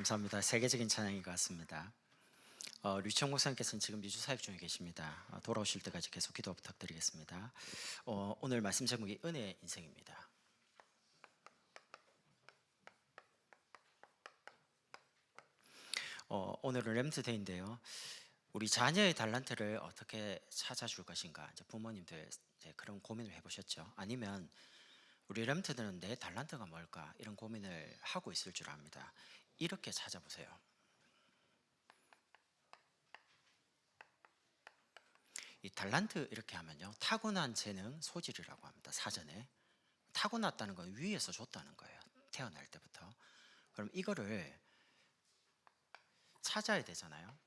감사합니다. 세계적인 찬양인 것 같습니다. 류청 목사님께서는 지금 미주 사역 중에 계십니다. 돌아오실 때까지 계속 기도 부탁드리겠습니다. 오늘 말씀 제목이 은혜의 인생입니다. 오늘은 램스데이인데요. 우리 자녀의 달란트를 어떻게 찾아줄 것인가, 이제 부모님들 이제 그런 고민을 해보셨죠? 아니면 우리 램트들은 내 달란트가 뭘까, 이런 고민을 하고 있을 줄 압니다. 이렇게 찾아보세요. 이 달란트 이렇게 하면요, 타고난 재능, 소질이라고 합니다. 사전에 타고났다는 건 위에서 줬다는 거예요. 태어날 때부터. 그럼 이거를 찾아야 되잖아요.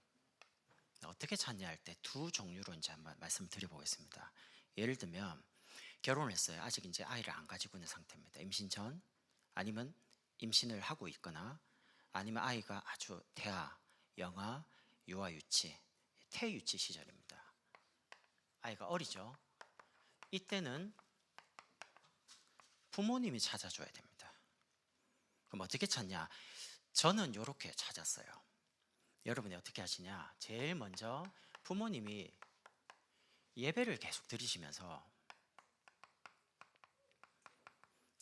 어떻게 찾냐 할 때 두 종류로 이제 한번 말씀드려보겠습니다. 예를 들면 결혼을 했어요. 아직 이제 아이를 안 가지고 있는 상태입니다. 임신 전, 아니면 임신을 하고 있거나, 아니면 아이가 아주 대하, 영아, 유아, 유치, 태유치 시절입니다. 아이가 어리죠. 이때는 부모님이 찾아줘야 됩니다. 그럼 어떻게 찾냐? 저는 이렇게 찾았어요. 여러분이 어떻게 하시냐? 제일 먼저 부모님이 예배를 계속 드리시면서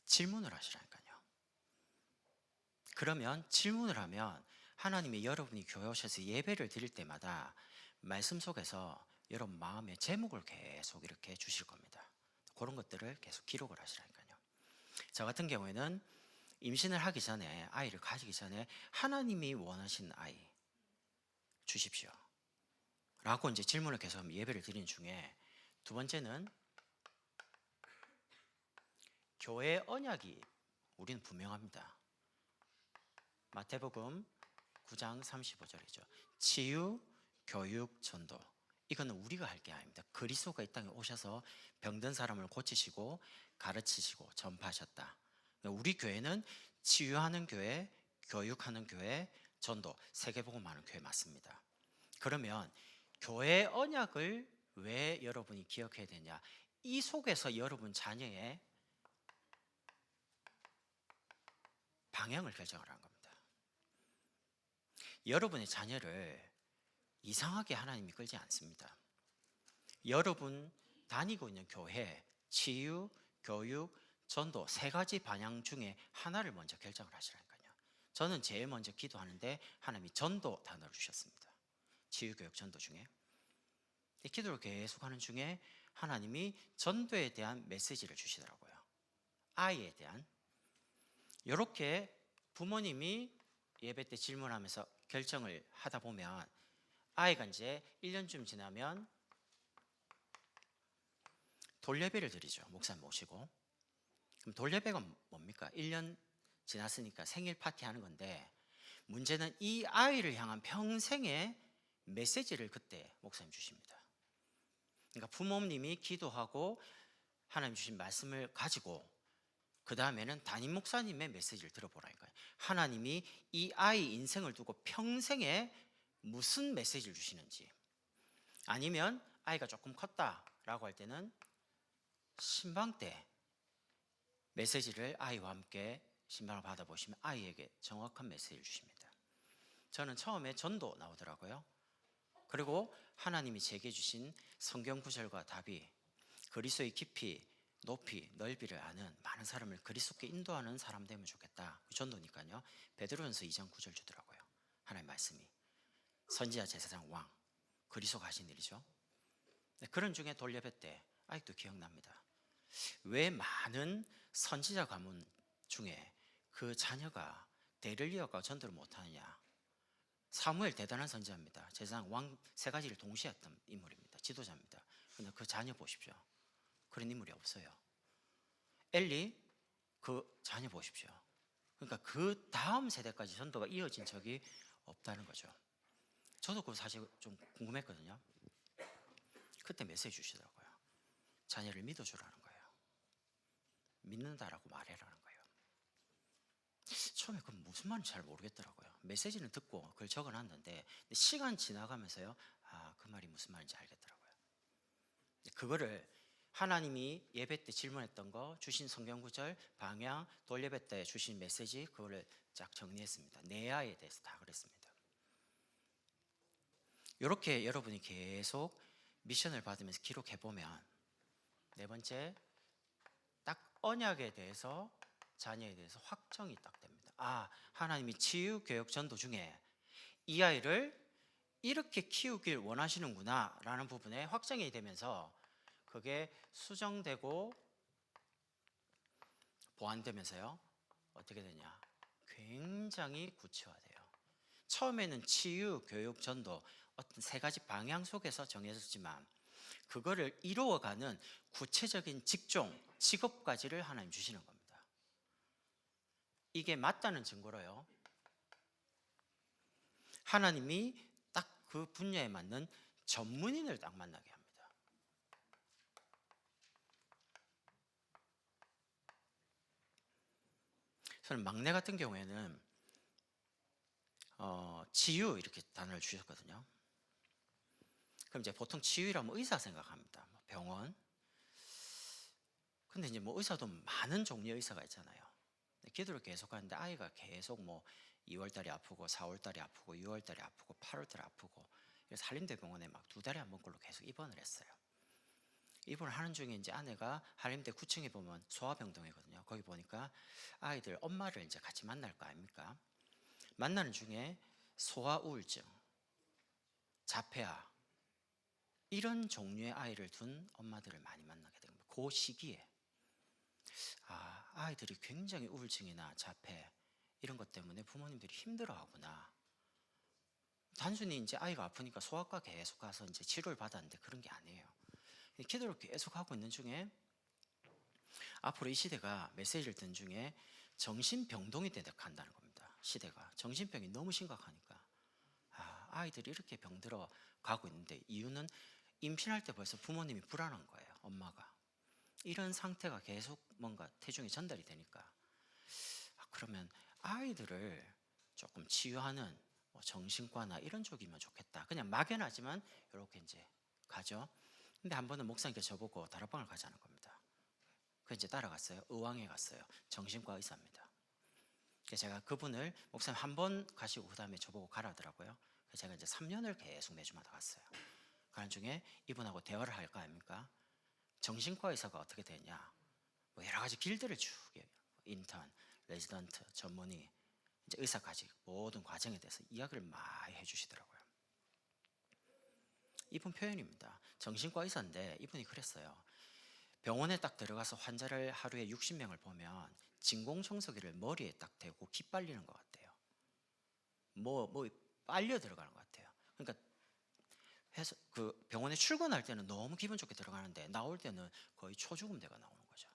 질문을 하시라니까요. 그러면 질문을 하면 하나님이 여러분이 교회 오셔서 예배를 드릴 때마다 말씀 속에서 여러분 마음의 제목을 계속 이렇게 주실 겁니다. 그런 것들을 계속 기록을 하시라니까요. 저 같은 경우에는 임신을 하기 전에, 아이를 가지기 전에 하나님이 원하신 아이 주십시오 라고 이제 질문을 계속 예배를 드리는 중에, 두 번째는 교회의 언약이 우리는 분명합니다. 마태복음 9장 35절이죠. 치유, 교육, 전도. 이거는 우리가 할 게 아닙니다. 그리스도가 이 땅에 오셔서 병든 사람을 고치시고 가르치시고 전파하셨다. 우리 교회는 치유하는 교회, 교육하는 교회, 전도, 세계복음하는 교회 맞습니다. 그러면 교회의 언약을 왜 여러분이 기억해야 되냐? 이 속에서 여러분 자녀의 방향을 결정을 한 겁니다. 여러분의 자녀를 이상하게 하나님이 끌지 않습니다. 여러분 다니고 있는 교회, 치유, 교육, 전도 세 가지 방향 중에 하나를 먼저 결정을 하시라니까요. 저는 제일 먼저 기도하는데 하나님이 전도 단어를 주셨습니다. 치유, 교육, 전도 중에. 기도를 계속 하는 중에 하나님이 전도에 대한 메시지를 주시더라고요. 아이에 대한. 이렇게 부모님이 예배 때 질문하면서 결정을 하다 보면 아이가 이제 1년쯤 지나면 돌예배를 드리죠. 목사님 모시고. 그럼 돌예배가 뭡니까? 1년 지났으니까 생일 파티 하는 건데, 문제는 이 아이를 향한 평생의 메시지를 그때 목사님 주십니다. 그러니까 부모님이 기도하고 하나님 주신 말씀을 가지고 그 다음에는 담임 목사님의 메시지를 들어보라니까요. 하나님이 이 아이 인생을 두고 평생에 무슨 메시지를 주시는지, 아니면 아이가 조금 컸다라고 할 때는 신방 때 메시지를 아이와 함께 신방을 받아보시면 아이에게 정확한 메시지를 주십니다. 저는 처음에 전도 나오더라고요. 그리고 하나님이 제게 주신 성경 구절과 답이 그리스도의 깊이, 높이, 넓이를 아는 많은 사람을 그리스도께 인도하는 사람 되면 좋겠다. 전도니까요. 베드로전서 2장 9절 주더라고요. 하나님 말씀이 선지자, 제사장, 왕, 그리스도가 하신 일이죠. 그런 중에 돌예배 때 아직도 기억납니다. 왜 많은 선지자 가문 중에 그 자녀가 대를 이어가 전도를 못하느냐? 사무엘 대단한 선지자입니다. 제사장, 왕 세 가지를 동시에 했던 인물입니다. 지도자입니다. 그런데 그 자녀 보십시오. 그런 인물이 없어요. 엘리, 그 자녀 보십시오. 그러니까 그 다음 세대까지 전도가 이어진 적이 없다는 거죠. 저도 그 사실 좀 궁금했거든요. 그때 메시지 주시더라고요. 자녀를 믿어주라는 거예요. 믿는다라고 말해라는 거예요. 처음에 그 무슨 말인지 잘 모르겠더라고요. 메시지는 듣고 그걸 적어놨는데 시간 지나가면서요, 그 말이 무슨 말인지 알겠더라고요. 그거를 하나님이 예배 때 질문했던 거, 주신 성경 구절, 방향, 돌예배 때 주신 메시지, 그거를 쫙 정리했습니다. 내 아이에 대해서 다 그랬습니다. 이렇게 여러분이 계속 미션을 받으면서 기록해 보면 네 번째, 딱 언약에 대해서 자녀에 대해서 확정이 딱 됩니다. 아, 하나님이 치유 교육 전도 중에 이 아이를 이렇게 키우길 원하시는구나 라는 부분에 확정이 되면서 그게 수정되고 보완되면서요 어떻게 되냐, 굉장히 구체화돼요. 처음에는 치유, 교육, 전도 어떤 세 가지 방향 속에서 정해졌지만 그거를 이루어가는 구체적인 직종, 직업까지를 하나님 주시는 겁니다. 이게 맞다는 증거로요, 하나님이 딱 그 분야에 맞는 전문인을 딱 만나게 합니다. 저는 막내 같은 경우에는 치유 이렇게 단어를 주셨거든요. 그럼 이제 보통 치유라면 의사 생각합니다. 병원. 근데 이제 뭐 의사도 많은 종류의 의사가 있잖아요. 기도를 계속 하는데 아이가 계속 뭐 2월 달에 아프고 4월 달에 아프고 6월 달에 아프고 8월 달에 아프고, 그래서 한림대병원에 막 2달에 한 번꼴로 계속 입원을 했어요. 입원을 하는 중에 이제 아내가 한림대 9층에 보면 소아병동이거든요. 거기 보니까 아이들 엄마를 이제 같이 만날 거 아닙니까? 만나는 중에 소아 우울증, 자폐아 이런 종류의 아이를 둔 엄마들을 많이 만나게 됩니다. 그 시기에 아이들이 굉장히 우울증이나 자폐 이런 것 때문에 부모님들이 힘들어하구나. 단순히 이제 아이가 아프니까 소아과 계속 가서 이제 치료를 받았는데 그런 게 아니에요. 기도를 계속 하고 있는 중에 앞으로 이 시대가 메시지를 든 중에 정신병동이 된다는 겁니다. 시대가 정신병이 너무 심각하니까 아이들이 이렇게 병들어 가고 있는데, 이유는 임신할 때 벌써 부모님이 불안한 거예요. 엄마가 이런 상태가 계속 뭔가 태중에 전달이 되니까 그러면 아이들을 조금 치유하는 뭐 정신과나 이런 쪽이면 좋겠다. 그냥 막연하지만 이렇게 이제 가죠. 근데 한 번은 목사님께 저보고 다락방을 가자는 겁니다. 그래서 이제 따라갔어요. 의왕에 갔어요. 정신과 의사입니다. 그래서 제가 그분을 목사님 한 번 가시고 그 다음에 저보고 가라더라고요. 그래서 제가 이제 3년을 계속 매주마다 갔어요. 가는 중에 이분하고 대화를 할 거 아닙니까? 정신과 의사가 어떻게 되냐, 뭐 여러 가지 길들을 쭉 인턴, 레지던트, 전문의, 이제 의사까지 모든 과정에 대해서 이야기를 많이 해주시더라고요. 이분 표현입니다. 정신과 의사인데 이분이 그랬어요. 병원에 딱 들어가서 환자를 하루에 60명을 보면 진공청소기를 머리에 딱 대고 기 빨리는 것 같아요. 뭐 빨려 들어가는 것 같아요. 그러니까 해서 그 병원에 출근할 때는 너무 기분 좋게 들어가는데 나올 때는 거의 초죽음대가 나오는 거죠.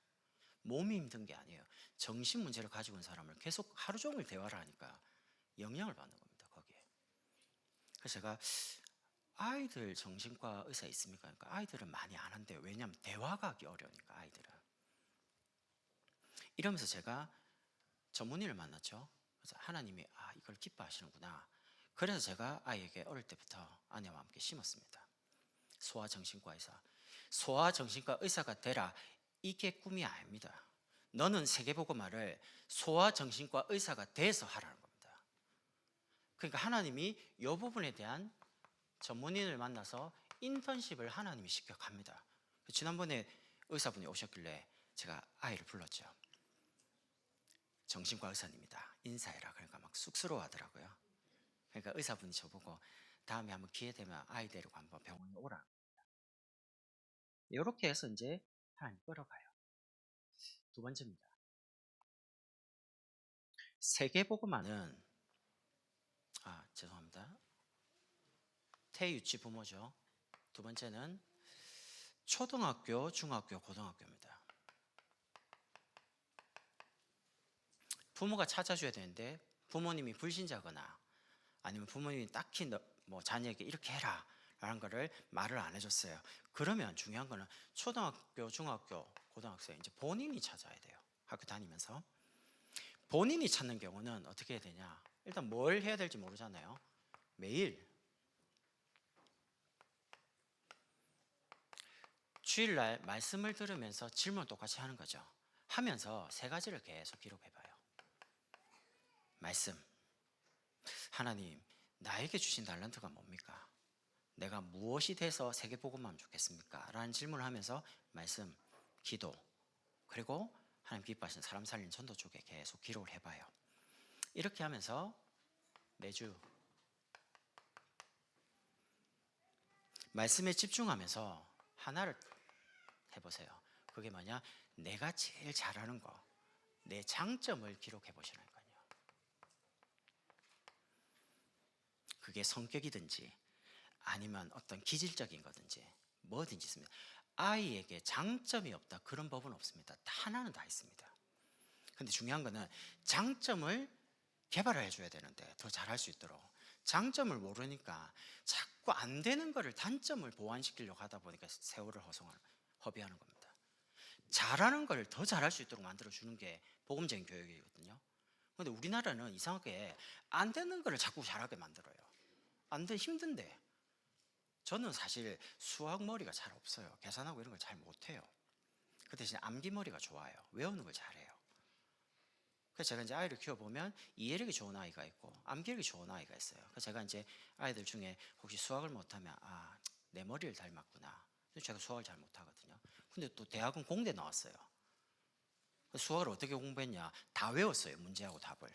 몸이 힘든 게 아니에요. 정신 문제를 가지고 있는 사람을 계속 하루 종일 대화를 하니까 영향을 받는 겁니다. 거기에. 그래서 제가 아이들 정신과 의사 있습니까? 그러니까 아이들은 많이 안 한대요. 왜냐하면 대화가 하기 어려우니까 아이들은. 이러면서 제가 전문의를 만났죠. 그래서 하나님이 이걸 기뻐하시는구나. 그래서 제가 아이에게 어릴 때부터 아내와 함께 심었습니다. 소아정신과 의사. 소아정신과 의사가 되라. 이게 꿈이 아닙니다. 너는 세계복음화를 소아정신과 의사가 돼서 하라는 겁니다. 그러니까 하나님이 이 부분에 대한 전문인을 만나서 인턴십을 하나님이 시켜갑니다. 지난번에 의사분이 오셨길래 제가 아이를 불렀죠. 정신과 의사님이다, 인사해라. 그러니까 막 쑥스러워 하더라고요. 그러니까 의사분이 저보고 다음에 한번 기회 되면 아이 데리고 한번 병원에 오라. 이렇게 해서 이제 하나님 끌어가요. 두 번째입니다. 세계복음화는 죄송합니다. 태유치 부모죠. 두 번째는 초등학교, 중학교, 고등학교입니다. 부모가 찾아줘야 되는데 부모님이 불신자거나 아니면 부모님이 딱히 뭐 자녀에게 이렇게 해라 라는 거를 말을 안 해줬어요. 그러면 중요한 거는 초등학교, 중학교, 고등학생 이제 본인이 찾아야 돼요. 학교 다니면서. 본인이 찾는 경우는 어떻게 해야 되냐, 일단 뭘 해야 될지 모르잖아요. 매일 주일날 말씀을 들으면서 질문 똑같이 하는 거죠. 하면서 세 가지를 계속 기록해 봐요. 말씀. 하나님, 나에게 주신 달란트가 뭡니까? 내가 무엇이 돼서 세계복음하면 좋겠습니까? 라는 질문을 하면서 말씀, 기도, 그리고 하나님 기뻐하시는 사람 살리는 전도 쪽에 계속 기록을 해봐요. 이렇게 하면서 매주 말씀에 집중하면서 하나를 해보세요. 그게 뭐냐? 내가 제일 잘하는 거, 내 장점을 기록해 보시는 거예요. 그게 성격이든지 아니면 어떤 기질적인 거든지 뭐든지 있습니다. 아이에게 장점이 없다 그런 법은 없습니다. 하나는 다 있습니다. 근데 중요한 거는 장점을 개발해 줘야 되는데 더 잘할 수 있도록 장점을 모르니까 자꾸 안 되는 거를 단점을 보완시키려고 하다 보니까 세월을 허비하는 겁니다. 잘하는 걸 더 잘할 수 있도록 만들어 주는 게 복음적인 교육이거든요. 근데 우리나라는 이상하게 안 되는 거를 자꾸 잘하게 만들어요. 안 돼, 힘든데. 저는 사실 수학 머리가 잘 없어요. 계산하고 이런 걸 잘 못해요. 그 대신 암기 머리가 좋아요. 외우는 걸 잘해요. 그래서 제가 이제 아이를 키워보면 이해력이 좋은 아이가 있고 암기력이 좋은 아이가 있어요. 그래서 제가 이제 아이들 중에 혹시 수학을 못하면 내 머리를 닮았구나. 제가 수학을 잘 못하거든요. 근데 또 대학은 공대 나왔어요. 수학을 어떻게 공부했냐? 다 외웠어요. 문제하고 답을.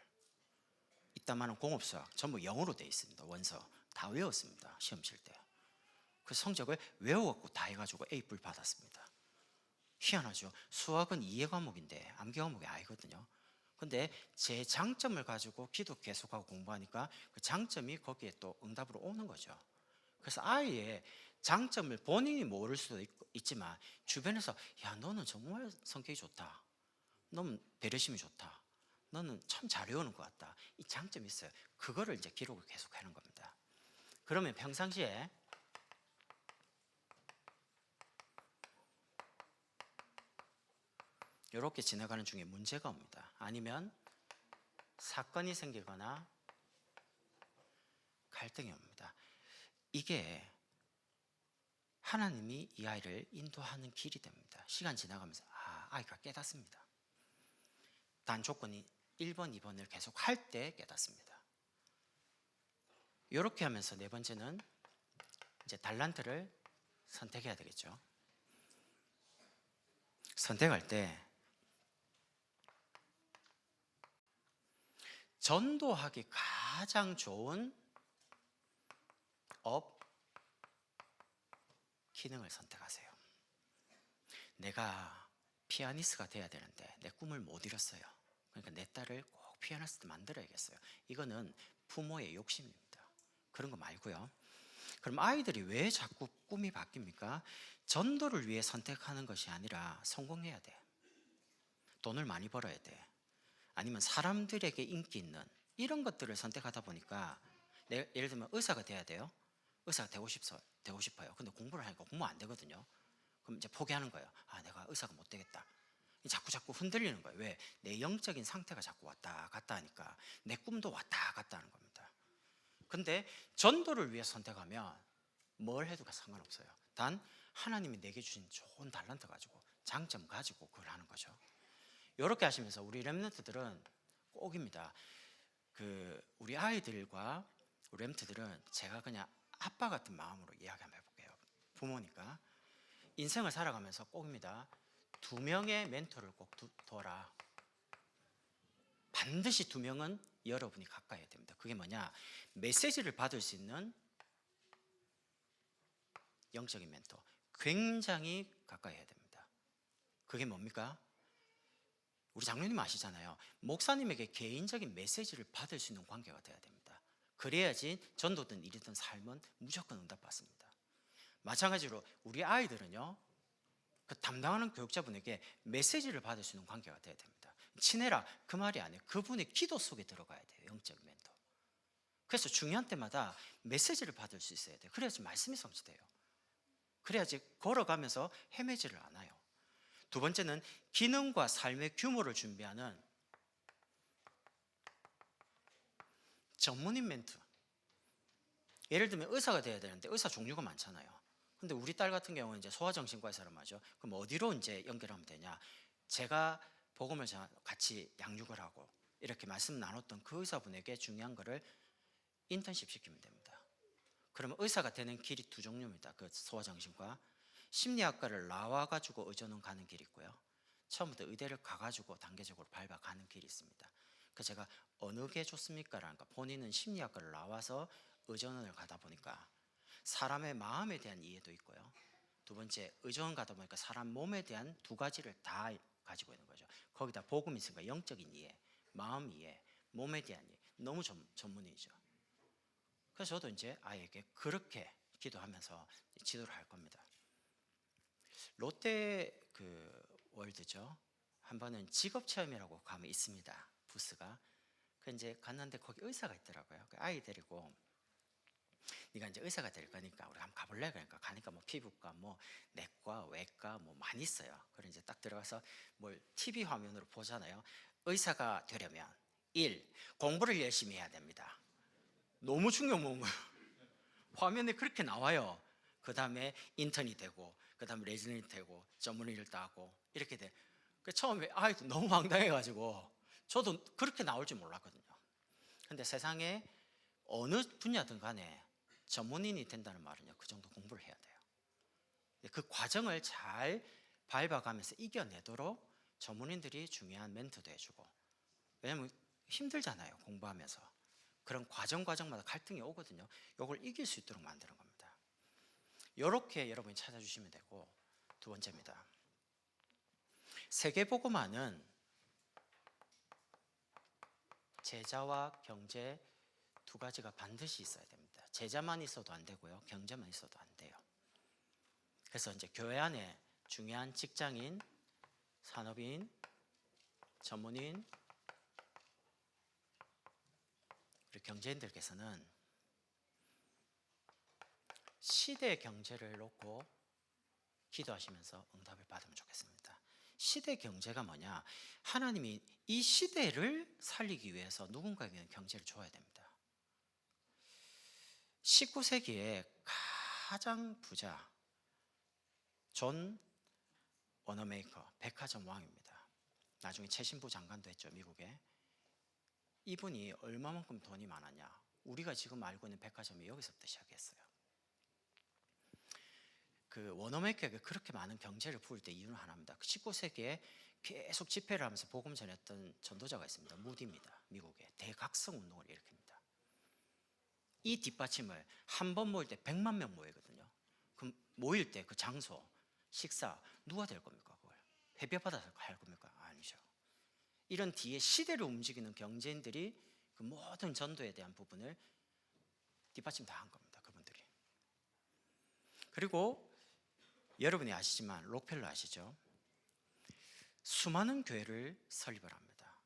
이따만은 공업수학 전부 영어로 돼 있습니다. 원서 다 외웠습니다. 시험 칠 때. 그 성적을 외워갖고 다 해가지고 A뿔 받았습니다. 희한하죠. 수학은 이해 과목인데 암기 과목이 아니거든요. 근데 제 장점을 가지고 기도 계속하고 공부하니까 그 장점이 거기에 또 응답으로 오는 거죠. 그래서 아이의 장점을 본인이 모를 수도 있지만 주변에서 야 너는 정말 성격이 좋다. 너는 배려심이 좋다. 너는 참 잘 외우는 것 같다. 이 장점이 있어요. 그거를 이제 기록을 계속하는 겁니다. 그러면 평상시에 이렇게 지나가는 중에 문제가 옵니다. 아니면 사건이 생기거나 갈등이 옵니다. 이게 하나님이 이 아이를 인도하는 길이 됩니다. 시간 지나가면서 아이가 깨닫습니다. 단 조건이 1번, 2번을 계속 할 때 깨닫습니다. 이렇게 하면서 네 번째는 이제 달란트를 선택해야 되겠죠. 선택할 때 전도하기 가장 좋은 업 기능을 선택하세요. 내가 피아니스트가 돼야 되는데 내 꿈을 못 이뤘어요. 그러니까 내 딸을 꼭 피아니스트 만들어야겠어요. 이거는 부모의 욕심입니다. 그런 거 말고요. 그럼 아이들이 왜 자꾸 꿈이 바뀝니까? 전도를 위해 선택하는 것이 아니라 성공해야 돼. 돈을 많이 벌어야 돼. 아니면 사람들에게 인기 있는 이런 것들을 선택하다 보니까 예를 들면 의사가 돼야 돼요. 의사가 되고 싶어요. 근데 공부를 하니까 공부 안 되거든요. 그럼 이제 포기하는 거예요. 내가 의사가 못 되겠다. 자꾸 흔들리는 거예요. 왜? 내 영적인 상태가 자꾸 왔다 갔다 하니까 내 꿈도 왔다 갔다 하는 겁니다. 근데 전도를 위해 선택하면 뭘 해도 상관없어요. 단 하나님이 내게 주신 좋은 달란트 가지고 장점 가지고 그걸 하는 거죠. 이렇게 하시면서 우리 렘넌트들은 꼭입니다. 우리 아이들과 우리 렘넌트들은 제가 그냥 아빠 같은 마음으로 이야기 한번 해볼게요. 부모니까 인생을 살아가면서 꼭입니다. 2명의 멘토를 꼭 둬라. 반드시 2명은 여러분이 가까이 해야 됩니다. 그게 뭐냐? 메시지를 받을 수 있는 영적인 멘토, 굉장히 가까이 해야 됩니다. 그게 뭡니까? 우리 장로님 아시잖아요. 목사님에게 개인적인 메시지를 받을 수 있는 관계가 돼야 됩니다. 그래야지 전도든 일이든 삶은 무조건 응답받습니다. 마찬가지로 우리 아이들은요, 그 담당하는 교육자분에게 메시지를 받을 수 있는 관계가 돼야 됩니다. 친해라 그 말이 아니에요. 그분의 기도 속에 들어가야 돼요. 영적 멘토. 그래서 중요한 때마다 메시지를 받을 수 있어야 돼요. 그래야지 말씀이 성취돼요. 그래야지 걸어가면서 헤매지를 않아요. 두 번째는 기능과 삶의 규모를 준비하는 전문인 멘토. 예를 들면 의사가 돼야 되는데 의사 종류가 많잖아요. 근데 우리 딸 같은 경우는 이제 소아정신과의 사람 하죠. 그럼 어디로 이제 연결하면 되냐? 제가 복음을 같이 양육을 하고 이렇게 말씀 나눴던 그 의사분에게 중요한 거를 인턴십 시키면 됩니다. 그러면 의사가 되는 길이 두 종류입니다. 그 소아정신과 심리학과를 나와가지고 의전원 가는 길이 있고요. 처음부터 의대를 가가지고 단계적으로 밟아가는 길이 있습니다. 그 제가 어느 게 좋습니까? 라니까 본인은 심리학과를 나와서 의전원을 가다 보니까 사람의 마음에 대한 이해도 있고요. 두 번째, 의전원 가다 보니까 사람 몸에 대한 두 가지를 다 가지고 있는 거죠. 거기다 복음이 있으니까 영적인 이해, 마음 이해, 몸에 대한 이해. 너무 전문이죠. 그래서 저도 이제 아이에게 그렇게 기도하면서 지도를 할 겁니다. 롯데 그 월드죠. 한 번은 직업 체험이라고 가면 있습니다. 부스가. 그 이제 갔는데 거기 의사가 있더라고요. 그 아이 데리고 네가 이제 의사가 될 거니까 우리 한번 가볼래? 그러니까 가니까 뭐 피부과, 뭐 내과, 외과 뭐 많이 있어요. 그래 이제 딱 들어가서 뭘 TV 화면으로 보잖아요. 의사가 되려면 1. 공부를 열심히 해야 됩니다. 너무 충격 먹은 거예요. 화면에 그렇게 나와요. 그 다음에 인턴이 되고, 그 다음에 레지던트 되고, 전문의를 따고 이렇게 돼. 그 처음에 아이도 너무 황당해가지고 저도 그렇게 나올 줄 몰랐거든요. 근데 세상에 어느 분야든 간에 전문인이 된다는 말은요, 그 정도 공부를 해야 돼요. 그 과정을 잘 밟아가면서 이겨내도록 전문인들이 중요한 멘토도 해주고, 왜냐면 힘들잖아요, 공부하면서. 그런 과정마다 갈등이 오거든요. 이걸 이길 수 있도록 만드는 겁니다. 이렇게 여러분이 찾아주시면 되고, 두 번째입니다. 세계복음화는 제자와 경제 두 가지가 반드시 있어야 됩니다. 제자만 있어도 안 되고요, 경제만 있어도 안 돼요. 그래서 이제 교회 안에 중요한 직장인, 산업인, 전문인, 우리 경제인들께서는 시대 경제를 놓고 기도하시면서 응답을 받으면 좋겠습니다. 시대 경제가 뭐냐? 하나님이 이 시대를 살리기 위해서 누군가에게 경제를 줘야 됩니다. 19세기에 가장 부자 존 워너메이커, 백화점 왕입니다. 나중에 최신부 장관도 했죠, 미국에. 이분이 얼마만큼 돈이 많았냐? 우리가 지금 알고 있는 백화점이 여기서부터 시작했어요. 그 워너메이커에게 그렇게 많은 경제를 부을 때 이유는 하나입니다. 19세기에 계속 집회를 하면서 복음 전했던 전도자가 있습니다. 무디입니다. 미국의 대각성 운동을 일으킵니다. 이 뒷받침을 한 번 모일 때 100만 명 모이거든요. 그럼 모일 때 그 장소, 식사 누가 될 겁니까? 그걸 회비받아서 할 겁니까? 아니죠. 이런 뒤에 시대를 움직이는 경제인들이 그 모든 전도에 대한 부분을 뒷받침 다 한 겁니다. 그분들이. 그리고 여러분이 아시지만 록펠러 아시죠? 수많은 교회를 설립을 합니다.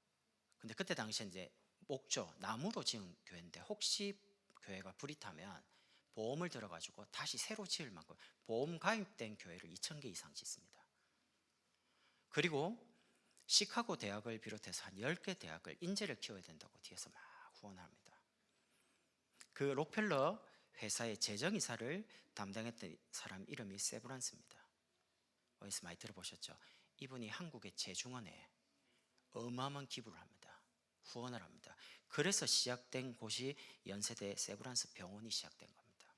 근데 그때 당시에 이제 목조, 나무로 지은 교회인데 혹시 교회가 불이 타면 보험을 들어가지고 다시 새로 지을 만큼 보험 가입된 교회를 2,000개 이상 짓습니다. 그리고 시카고 대학을 비롯해서 한 10개 대학을 인재를 키워야 된다고 뒤에서 막 후원합니다. 그 록펠러 회사의 재정이사를 담당했던 사람 이름이 세브란스입니다. 어디서 많이 들어보셨죠? 이분이 한국의 재중원에 어마어마한 기부를 합니다. 후원을 합니다. 그래서 시작된 곳이 연세대 세브란스 병원이 시작된 겁니다.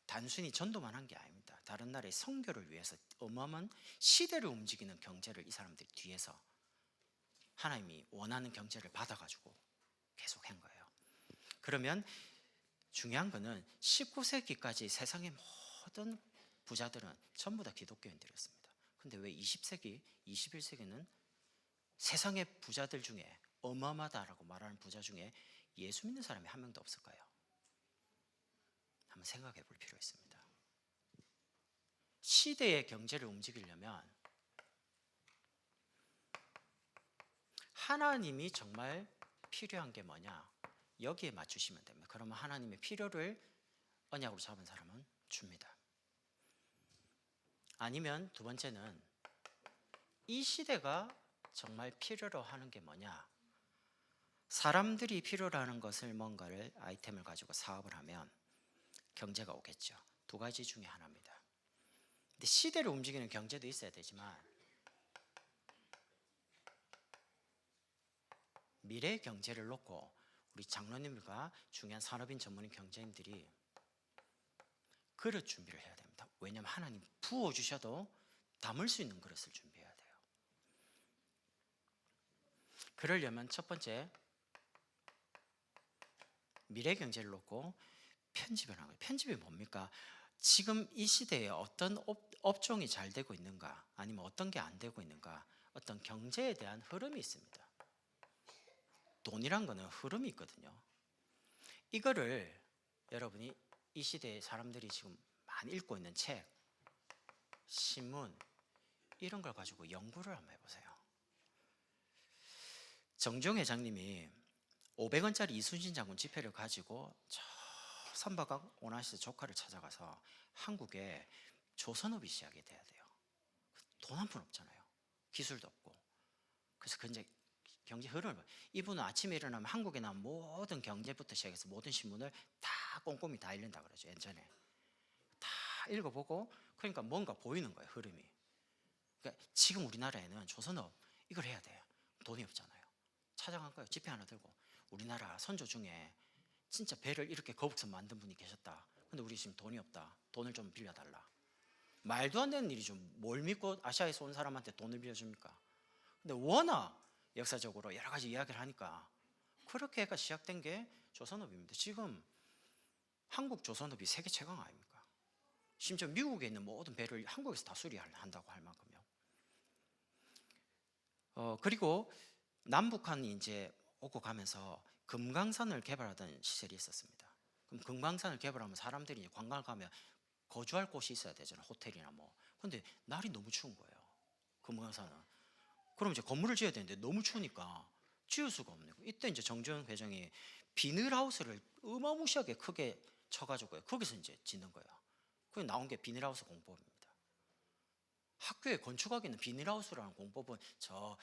단순히 전도만 한 게 아닙니다. 다른 나라의 선교를 위해서 어마어마한 시대를 움직이는 경제를 이 사람들이 뒤에서 하나님이 원하는 경제를 받아가지고 계속 한 거예요. 그러면 중요한 거는 19세기까지 세상의 모든 부자들은 전부 다 기독교인들이었습니다. 근데 왜 20세기, 21세기는 세상의 부자들 중에 어마어마하다라고 말하는 부자 중에 예수 믿는 사람이 한 명도 없을까요? 한번 생각해 볼 필요 있습니다. 시대의 경제를 움직이려면 하나님이 정말 필요한 게 뭐냐? 여기에 맞추시면 됩니다. 그러면 하나님의 필요를 언약으로 잡은 사람은 줍니다. 아니면 두 번째는 이 시대가 정말 필요로 하는 게 뭐냐? 사람들이 필요로 하는 것을 뭔가를 아이템을 가지고 사업을 하면 경제가 오겠죠. 두 가지 중에 하나입니다. 근데 시대를 움직이는 경제도 있어야 되지만 미래 경제를 놓고 우리 장로님들과 중요한 산업인 전문인 경제인들이 그릇 준비를 해야 됩니다. 왜냐하면 하나님 부어주셔도 담을 수 있는 그릇을 준비해야 돼요. 그러려면 첫 번째, 미래 경제를 놓고 편집을 하는 거예요. 편집이 뭡니까? 지금 이 시대에 어떤 업종이 잘 되고 있는가, 아니면 어떤 게 안 되고 있는가, 어떤 경제에 대한 흐름이 있습니다. 돈이란 거는 흐름이 있거든요. 이거를 여러분이 이 시대의 사람들이 지금 많이 읽고 있는 책, 신문 이런 걸 가지고 연구를 한번 해보세요. 정종 회장님이 500원짜리 이순신 장군 지폐를 가지고 저 선박각 오나시 조카를 찾아가서 한국에 조선업이 시작이 돼야 돼요. 돈 한 푼 없잖아요. 기술도 없고. 그래서 이제 경제 흐름을 봐요. 이분은 아침에 일어나면 한국에 나온 모든 경제부터 시작해서 모든 신문을 다 꼼꼼히 다 읽는다 그러죠. 예전에 다 읽어보고, 그러니까 뭔가 보이는 거예요, 흐름이. 그러니까 지금 우리나라에는 조선업 이걸 해야 돼요. 돈이 없잖아요. 찾아간 거예요. 지폐 하나 들고. 우리나라 선조 중에 진짜 배를 이렇게 거북선 만든 분이 계셨다. 근데 우리 지금 돈이 없다. 돈을 좀 빌려달라. 말도 안 되는 일이죠. 뭘 믿고 아시아에서 온 사람한테 돈을 빌려줍니까? 근데 워낙 역사적으로 여러 가지 이야기를 하니까 그렇게 해가 시작된 게 조선업입니다. 지금 한국 조선업이 세계 최강 아닙니까? 심지어 미국에 있는 모든 배를 한국에서 다 수리한다고 할 만큼요. 그리고 남북한이 이제 오고 가면서 금강산을 개발하던 시절이 있었습니다. 그럼 금강산을 개발하면 사람들이 이제 관광을 가면 거주할 곳이 있어야 되잖아요. 호텔이나 뭐. 근데 날이 너무 추운 거예요. 금강산은. 그럼 이제 건물을 지어야 되는데 너무 추우니까 지을 수가 없네요. 이때 이제 정주영 회장이 비닐하우스를 어마무시하게 크게 쳐가지고 거기서 이제 짓는 거예요. 그 나온 게 비닐하우스 공법입니다. 학교에 건축하기는 비닐하우스라는 공법은 저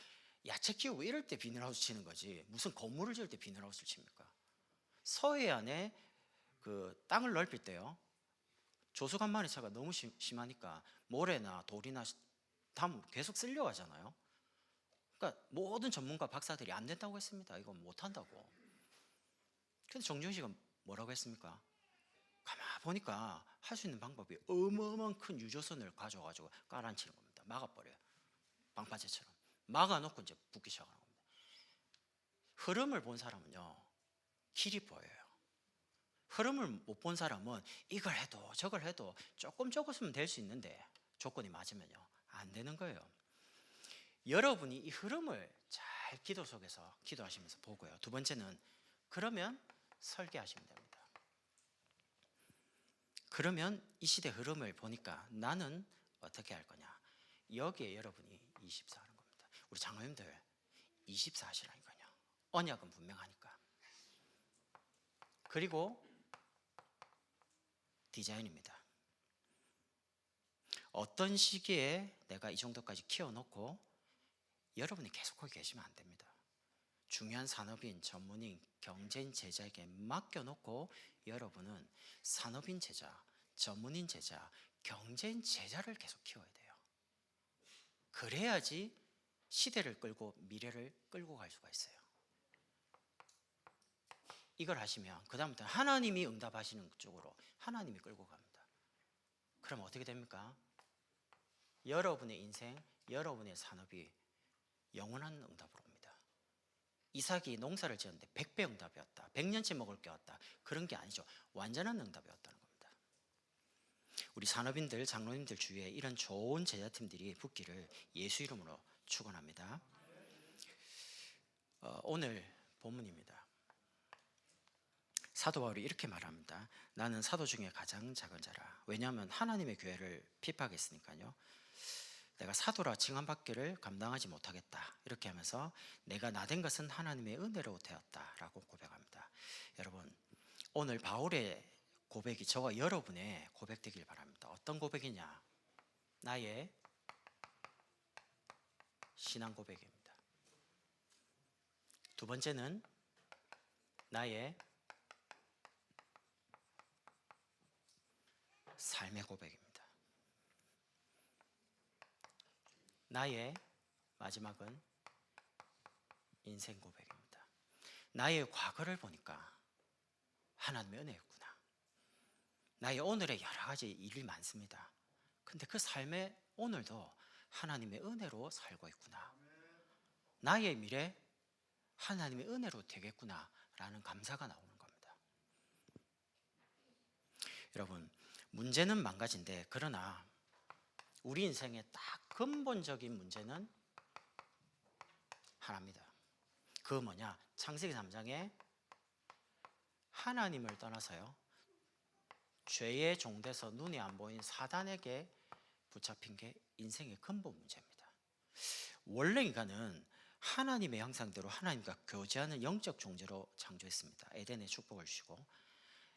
야채 키우고 이럴 때 비닐하우스 치는 거지 무슨 건물을 지을 때 비닐하우스를 칩니까? 서해안에 그 땅을 넓힐 때요, 조수간만의 차가 너무 심하니까 모래나 돌이나 담 계속 쓸려 가잖아요. 그러니까 모든 전문가 박사들이 안 된다고 했습니다. 이건 못 한다고. 근데 정준식은 뭐라고 했습니까? 가만 보니까 할 수 있는 방법이 어마어마한 큰 유조선을 가져가지고 깔아앉히는 겁니다. 막아버려요. 방파제처럼 막아놓고 이제 붓기 시작하는 겁니다. 흐름을 본 사람은요, 길이 보여요. 흐름을 못 본 사람은 이걸 해도 저걸 해도 조금 적었으면 될 수 있는데 조건이 맞으면요 안 되는 거예요. 여러분이 이 흐름을 잘 기도 속에서 기도하시면서 보고요. 두 번째는 그러면 설계하시면 됩니다. 그러면 이 시대 흐름을 보니까 나는 어떻게 할 거냐. 여기에 여러분이 24 하는 겁니다. 우리 장로님들 24 하시라니까요. 언약은 분명하니까. 그리고 디자인입니다. 어떤 시기에 내가 이 정도까지 키워놓고 여러분이 계속 거기 계시면 안 됩니다. 중요한 산업인, 전문인, 경제인 제자에게 맡겨놓고 여러분은 산업인 제자, 전문인 제자, 경제인 제자를 계속 키워야 돼요. 그래야지 시대를 끌고 미래를 끌고 갈 수가 있어요. 이걸 하시면 그 다음부터 하나님이 응답하시는 쪽으로 하나님이 끌고 갑니다. 그럼 어떻게 됩니까? 여러분의 인생, 여러분의 산업이 영원한 응답으로 옵니다. 이삭이 농사를 지었는데 100배 응답이었다, 100년치 먹을 게 왔다, 그런 게 아니죠. 완전한 응답이 왔다는 겁니다. 우리 산업인들, 장로님들 주위에 이런 좋은 제자팀들이 붙기를 예수 이름으로 축원합니다. 오늘 본문입니다. 사도 바울이 이렇게 말합니다. 나는 사도 중에 가장 작은 자라. 왜냐하면 하나님의 교회를 핍박했으니까요. 내가 사도라 칭함받기를 감당하지 못하겠다. 이렇게 하면서 내가 나된 것은 하나님의 은혜로 되었다라고 고백합니다. 여러분, 오늘 바울의 고백이 저와 여러분의 고백되길 바랍니다. 어떤 고백이냐? 나의 신앙 고백입니다. 두 번째는 나의 삶의 고백입니다. 나의 마지막은 인생 고백입니다. 나의 과거를 보니까 하나님의 은혜였구나. 나의 오늘에 여러 가지 일이 많습니다. 근데 그 삶의 오늘도 하나님의 은혜로 살고 있구나. 나의 미래 하나님의 은혜로 되겠구나 라는 감사가 나오는 겁니다. 여러분, 문제는 망가진데, 그러나 우리 인생의 딱 근본적인 문제는 하나입니다. 그 뭐냐? 창세기 3장에 하나님을 떠나서요, 죄의 종돼서 눈이 안 보인 사단에게 붙잡힌 게 인생의 근본 문제입니다. 원래 인간은 하나님의 형상대로 하나님과 교제하는 영적 존재로 창조했습니다. 에덴의 축복을 주시고,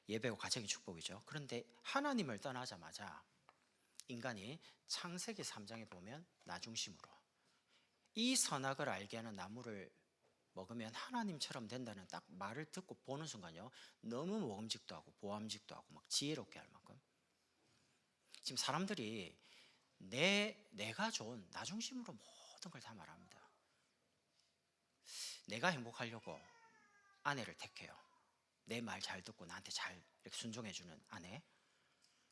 예배와 가정의 축복이죠. 그런데 하나님을 떠나자마자 인간이 창세기 3장에 보면 나 중심으로 이 선악을 알게 하는 나무를 먹으면 하나님처럼 된다는 딱 말을 듣고 보는 순간요, 너무 먹음직도 하고 보암직도 하고 막 지혜롭게 할 만큼, 지금 사람들이 내가 좋은 나 중심으로 모든 걸 다 말합니다. 내가 행복하려고 아내를 택해요. 내 말 잘 듣고 나한테 잘 이렇게 순종해주는 아내.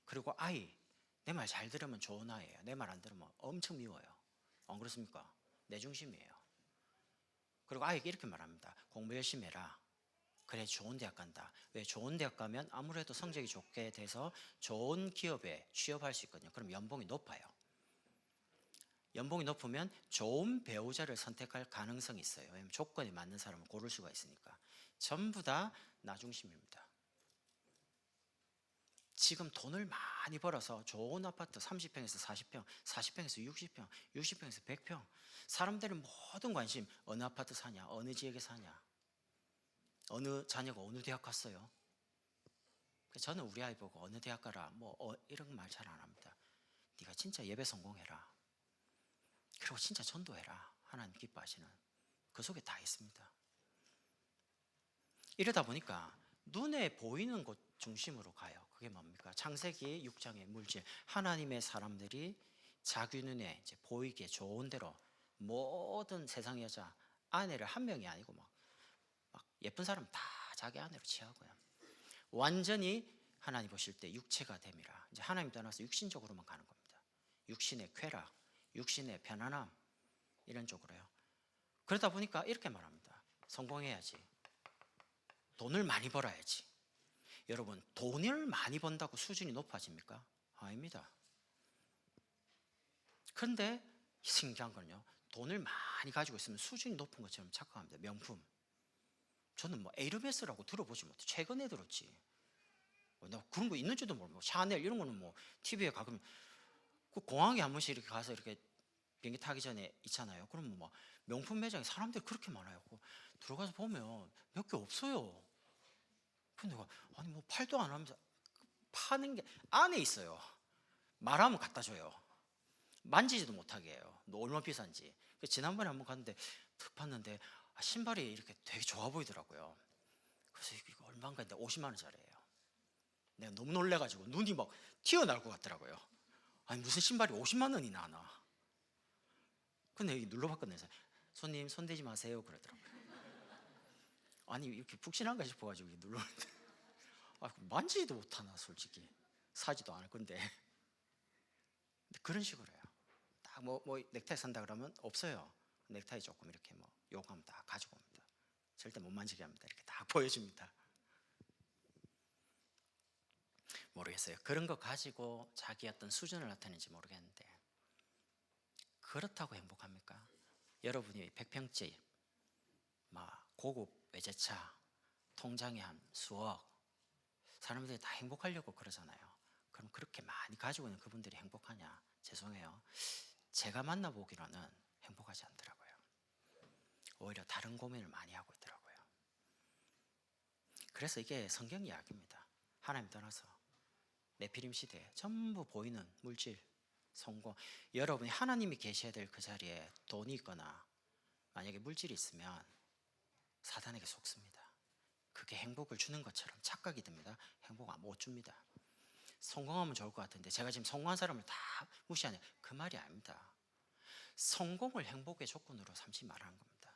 그리고 아이, 내 말 잘 들으면 좋은 아이예요. 내 말 안 들으면 엄청 미워요. 안 그렇습니까? 내 중심이에요. 그리고 아이에게 이렇게 말합니다. 공부 열심히 해라. 그래, 좋은 대학 간다. 왜? 좋은 대학 가면 아무래도 성적이 좋게 돼서 좋은 기업에 취업할 수 있거든요. 그럼 연봉이 높아요. 연봉이 높으면 좋은 배우자를 선택할 가능성이 있어요. 왜냐하면 조건에 맞는 사람을 고를 수가 있으니까. 전부 다 나 중심입니다. 지금 돈을 많이 벌어서 좋은 아파트 30평에서 40평, 40평에서 60평, 60평에서 100평, 사람들의 모든 관심, 어느 아파트 사냐, 어느 지역에 사냐, 어느 자녀가 어느 대학 갔어요. 저는 우리 아이 보고 어느 대학 가라 이런 말 잘 안 합니다. 네가 진짜 예배 성공해라. 그리고 진짜 전도해라. 하나님 기뻐하시는 그 속에 다 있습니다. 이러다 보니까 눈에 보이는 곳 중심으로 가요. 그게 뭡니까? 창세기 6장의 물질, 하나님의 사람들이 자기 눈에 이제 보이기에 좋은 대로 모든 세상 여자 아내를 한 명이 아니고 막 예쁜 사람 다 자기 아내로 취하고요. 완전히 하나님 보실 때 육체가 됨이라. 이제 하나님 떠나서 육신적으로만 가는 겁니다. 육신의 쾌락, 육신의 편안함, 이런 쪽으로요. 그러다 보니까 이렇게 말합니다. 성공해야지. 돈을 많이 벌어야지. 여러분, 돈을 많이 번다고 수준이 높아집니까? 아닙니다. 그런데 신기한 건요, 돈을 많이 가지고 있으면 수준이 높은 것처럼 착각합니다. 명품. 저는 에르메스라고 들어보지 못해. 최근에 들었지. 나 그런 거 있는지도 모르고, 샤넬 이런 거는 TV에 가끔, 그 공항에 한 번씩 이렇게 가서 이렇게 비행기 타기 전에 있잖아요. 그럼 명품 매장에 사람들이 그렇게 많아요. 들어가서 보면 몇 개 없어요. 근데 내가 아니 팔도 안 하면서 파는 게 안에 있어요. 말하면 갖다 줘요. 만지지도 못하게 해요. 너 얼마 비싼지. 지난번에 한번 갔는데 탁 봤는데 신발이 이렇게 되게 좋아 보이더라고요. 그래서 이거 얼마인가 했는데 50만 원짜리예요. 내가 너무 놀래가지고 눈이 막 튀어나올 것 같더라고요. 아니 무슨 신발이 50만 원이나 하나. 근데 여기 눌러봤거든요. 손님 손대지 마세요 그러더라고요. 아니 이렇게 푹신한가 싶어가지고 눌렀는데 만지지도 못하나 솔직히. 사지도 않을 건데. 그런 식으로 해요. 딱 넥타이 산다 그러면 없어요. 넥타이 조금 이렇게 요구하면 다 가지고 옵니다. 절대 못 만지게 합니다. 이렇게 다 보여줍니다. 모르겠어요. 그런 거 가지고 자기 어떤 수준을 나타내는지 모르겠는데, 그렇다고 행복합니까? 여러분이 100평집, 고급 외제차, 통장에 한 수억, 사람들이 다 행복하려고 그러잖아요. 그럼 그렇게 많이 가지고 있는 그분들이 행복하냐? 죄송해요. 제가 만나보기로는 행복하지 않더라고요. 오히려 다른 고민을 많이 하고 있더라고요. 그래서 이게 성경 이야기입니다. 하나님 떠나서 네피림 시대에 전부 보이는 물질, 성공. 여러분이 하나님이 계셔야 될 그 자리에 돈이 있거나 만약에 물질이 있으면 사단에게 속습니다. 그게 행복을 주는 것처럼 착각이 듭니다. 행복 못 줍니다. 성공하면 좋을 것 같은데 제가 지금 성공한 사람을 다 무시하냐? 그 말이 아닙니다. 성공을 행복의 조건으로 삼지 말라는 겁니다.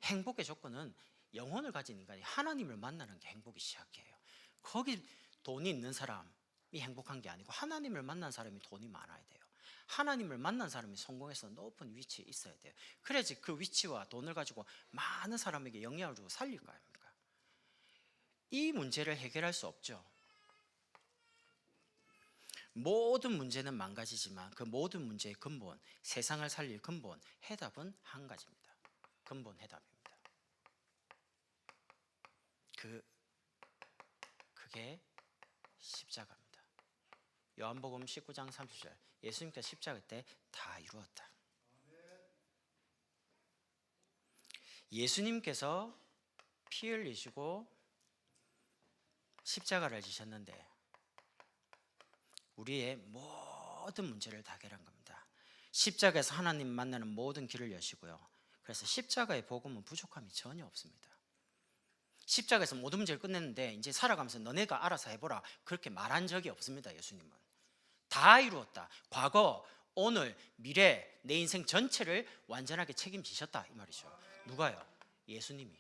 행복의 조건은 영혼을 가진 인간이 하나님을 만나는 게 행복이 시작이에요. 거기 돈이 있는 사람이 행복한 게 아니고 하나님을 만난 사람이 돈이 많아야 돼요. 하나님을 만난 사람이 성공해서 높은 위치에 있어야 돼요. 그래야지 그 위치와 돈을 가지고 많은 사람에게 영향을 주고 살릴 거 아닙니까? 이 문제를 해결할 수 없죠. 모든 문제는 망가지지만 그 모든 문제의 근본, 세상을 살릴 근본, 해답은 한 가지입니다. 근본 해답입니다. 그게 십자가입니다. 요한복음 19장 30절, 예수님께서 십자가 때 다 이루었다. 예수님께서 피 흘리시고 십자가를 지셨는데 우리의 모든 문제를 다 해결한 겁니다. 십자가에서 하나님 만나는 모든 길을 여시고요. 그래서 십자가의 복음은 부족함이 전혀 없습니다. 십자가에서 모든 문제를 끝냈는데 이제 살아가면서 너네가 알아서 해보라 그렇게 말한 적이 없습니다. 예수님은 다 이루었다. 과거, 오늘, 미래, 내 인생 전체를 완전하게 책임지셨다 이 말이죠. 누가요? 예수님이.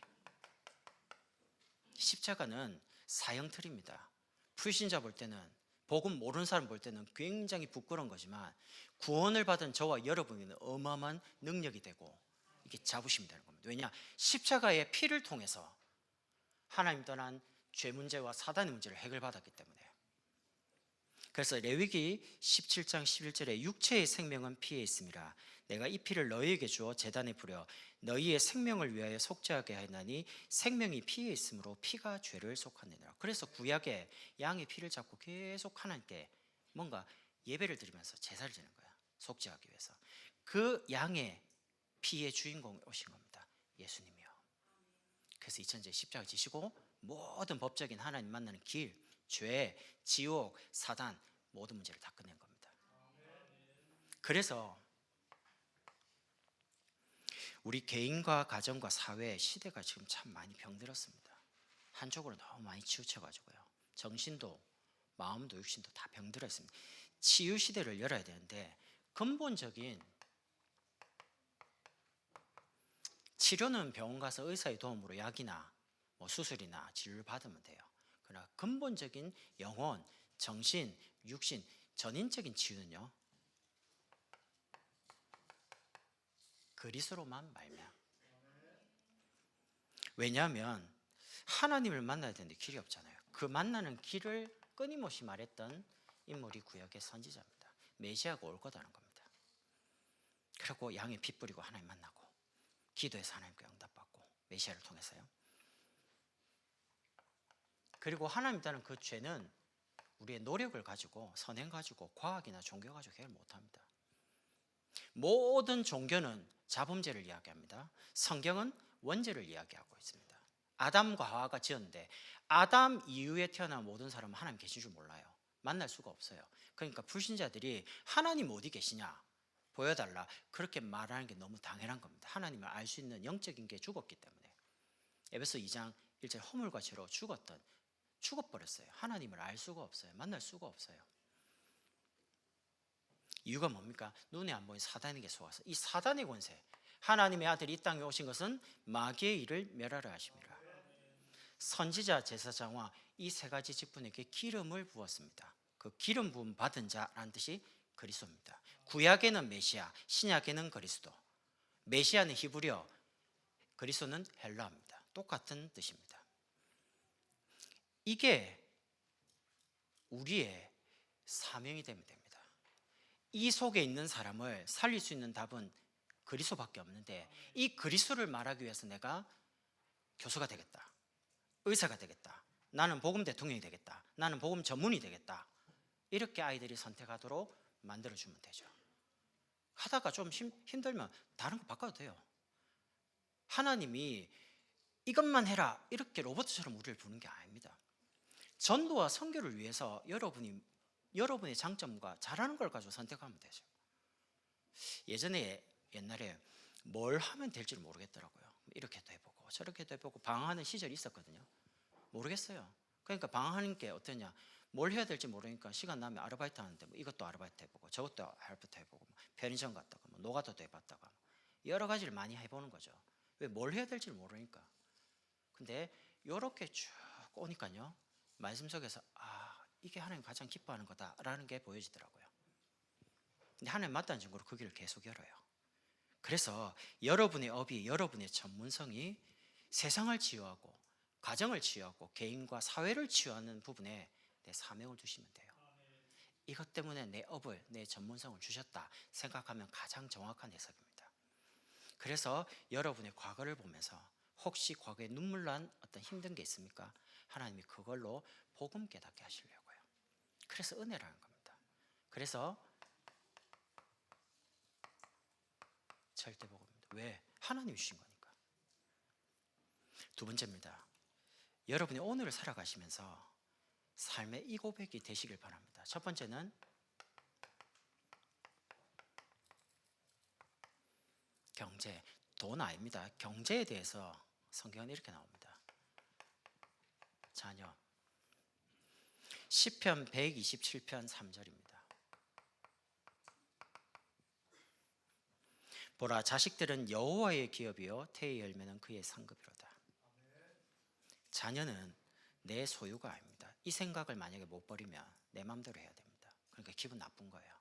십자가는 사형틀입니다. 불신자 볼 때는, 복음 모르는 사람 볼 때는 굉장히 부끄러운 거지만 구원을 받은 저와 여러분에게는 어마어마한 능력이 되고 이게 자부심이 되는 겁니다. 왜냐? 십자가의 피를 통해서 하나님 떠난 죄 문제와 사단의 문제를 해결받았기 때문에. 그래서 레위기 17장 11절에 육체의 생명은 피에 있음이라 내가 이 피를 너희에게 주어 제단에 뿌려 너희의 생명을 위하여 속죄하게 하나니 생명이 피에 있으므로 피가 죄를 속하느니라. 그래서 구약에 양의 피를 잡고 계속 하나님께 뭔가 예배를 드리면서 제사를 지는 거야. 속죄하기 위해서. 그 양의 피의 주인공이 오신 겁니다. 예수님이요. 그래서 2000제 십자가 지시고 모든 법적인 하나님 만나는 길, 죄, 지옥, 사단 모든 문제를 다 끝낸 겁니다. 그래서 우리 개인과 가정과 사회, 시대가 지금 참 많이 병들었습니다. 한쪽으로 너무 많이 치우쳐가지고요. 정신도 마음도 육신도 다 병들었습니다. 치유 시대를 열어야 되는데 근본적인 치료는 병원 가서 의사의 도움으로 약이나 뭐 수술이나 진료를 받으면 돼요. 그러나 근본적인 영혼, 정신, 육신, 전인적인 치유는요 그리스도로만 말미암아. 왜냐하면 하나님을 만나야 되는데 길이 없잖아요. 그 만나는 길을 끊임없이 말했던 인물이 구약의 선지자입니다. 메시아가 올 거다는 겁니다. 그리고 양의 피 뿌리고 하나님 만나고 기도해서 하나님께 응답받고 메시아를 통해서요. 그리고 하나님 따는 그 죄는 우리의 노력을 가지고 선행 가지고 과학이나 종교 가지고 해결 못합니다. 모든 종교는 자범죄를 이야기합니다. 성경은 원죄를 이야기하고 있습니다. 아담과 하와가 지었는데 아담 이후에 태어난 모든 사람은 하나님 계신 줄 몰라요. 만날 수가 없어요. 그러니까 불신자들이 하나님 어디 계시냐 보여달라 그렇게 말하는 게 너무 당연한 겁니다. 하나님을 알 수 있는 영적인 게 죽었기 때문에. 에베소 2장 1절 허물과 죄로 죽어버렸어요. 하나님을 알 수가 없어요. 만날 수가 없어요. 이유가 뭡니까? 눈에 안 보이는 사단에게 속아서. 이 사단의 권세, 하나님의 아들이 이 땅에 오신 것은 마귀의 일을 멸하려 하심이라. 선지자, 제사장과 이 세 가지 직분에게 기름을 부었습니다. 그 기름 부음 받은 자라는 뜻이 그리스도입니다. 구약에는 메시아, 신약에는 그리스도. 메시아는 히브리어, 그리스도는 헬라어입니다. 똑같은 뜻입니다. 이게 우리의 사명이 되면 됩니다. 이 속에 있는 사람을 살릴 수 있는 답은 그리스도밖에 없는데 이 그리스도를 말하기 위해서 내가 교수가 되겠다, 의사가 되겠다, 나는 복음 대통령이 되겠다, 나는 복음 전문이 되겠다, 이렇게 아이들이 선택하도록 만들어주면 되죠. 하다가 좀 힘들면 다른 거 바꿔도 돼요. 하나님이 이것만 해라 이렇게 로봇처럼 우리를 부르는 게 아닙니다. 전도와 선교를 위해서 여러분의 장점과 잘하는 걸 가지고 선택하면 되죠. 옛날에 뭘 하면 될지 모르겠더라고요. 이렇게도 해보고 저렇게도 해보고 방황하는 시절이 있었거든요. 모르겠어요. 그러니까 방황하는 게 어떠냐, 뭘 해야 될지 모르니까 시간 나면 아르바이트 하는데 뭐 이것도 아르바이트 해보고 저것도 아르바이트 해보고 뭐 편의점 갔다가 뭐 노가다도 해봤다가 여러 가지를 많이 해보는 거죠. 왜 뭘 해야 될지 모르니까. 근데 이렇게 쭉 오니까요, 말씀 속에서 이게 하나님 가장 기뻐하는 거다라는 게 보여지더라고요. 근데 하나님 맞다는 증거로 그 길을 계속 열어요. 그래서 여러분의 업이, 여러분의 전문성이 세상을 치유하고 가정을 치유하고 개인과 사회를 치유하는 부분에 내 사명을 두시면 돼요. 이것 때문에 내 업을, 내 전문성을 주셨다 생각하면 가장 정확한 해석입니다. 그래서 여러분의 과거를 보면서 혹시 과거에 눈물 난 어떤 힘든 게 있습니까? 하나님이 그걸로 복음 깨닫게 하시려고요. 그래서 은혜라는 겁니다. 그래서 절대 복음입니다. 왜? 하나님이 주신 거니까. 두 번째입니다. 여러분이 오늘을 살아가시면서 삶의 이 고백이 되시길 바랍니다. 첫 번째는 경제, 돈 아닙니다. 경제에 대해서 성경은 이렇게 나옵니다. 자녀, 시편 127편 3절입니다. 보라, 자식들은 여호와의 기업이요 태의 열매는 그의 상급이로다. 자녀는 내 소유가 아닙니다. 이 생각을 만약에 못 버리면 내 마음대로 해야 됩니다. 그러니까 기분 나쁜 거예요.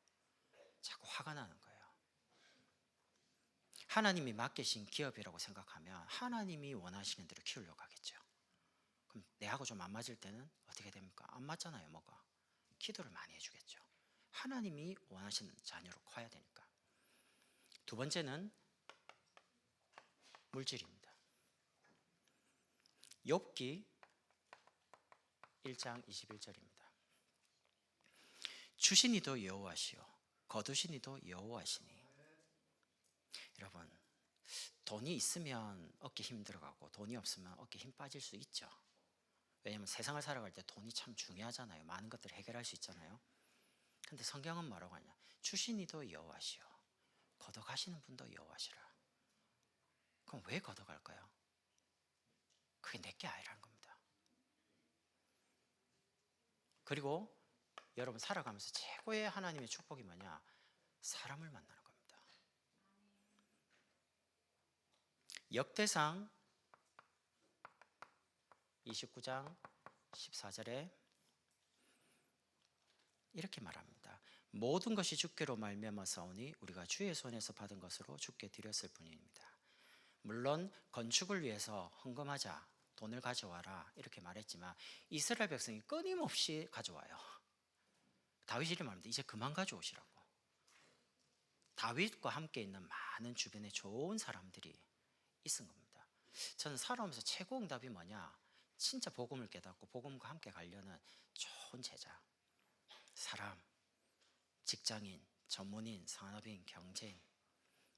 자꾸 화가 나는 거예요. 하나님이 맡기신 기업이라고 생각하면 하나님이 원하시는 대로 키우려고 하겠죠. 그럼 내하고 좀 안 맞을 때는 어떻게 됩니까? 안 맞잖아요. 뭐가? 기도를 많이 해주겠죠. 하나님이 원하시는 자녀로 커야 되니까. 두 번째는 물질입니다. 욥기 1장 21절입니다. 주신 이도 여호와시요 거두신 이도 여호와시니. 여러분, 돈이 있으면 어깨 힘 들어가고 돈이 없으면 어깨 힘 빠질 수 있죠. 왜냐하면 세상을 살아갈 때 돈이 참 중요하잖아요. 많은 것들을 해결할 수 있잖아요. 근데 성경은 뭐라고 하냐? 주신 이도 여호와시요 걷어가시는 분도 여호와시라. 그럼 왜 걷어갈까요? 그게 내게 아니라는 겁니다. 그리고 여러분 살아가면서 최고의 하나님의 축복이 뭐냐? 사람을 만나는 겁니다. 역대상 29장 14절에 이렇게 말합니다. 모든 것이 주께로 말미암아서오니 우리가 주의 손에서 받은 것으로 주께 드렸을 뿐입니다. 물론 건축을 위해서 헌금하자, 돈을 가져와라 이렇게 말했지만 이스라엘 백성이 끊임없이 가져와요. 다윗이 이렇게 말합니다. 이제 그만 가져오시라고. 다윗과 함께 있는 많은 주변에 좋은 사람들이 있은 겁니다. 저는 살아오면서 최고 응답이 뭐냐? 진짜 복음을 깨닫고 복음과 함께 가려는 좋은 제자, 사람, 직장인, 전문인, 산업인, 경제인,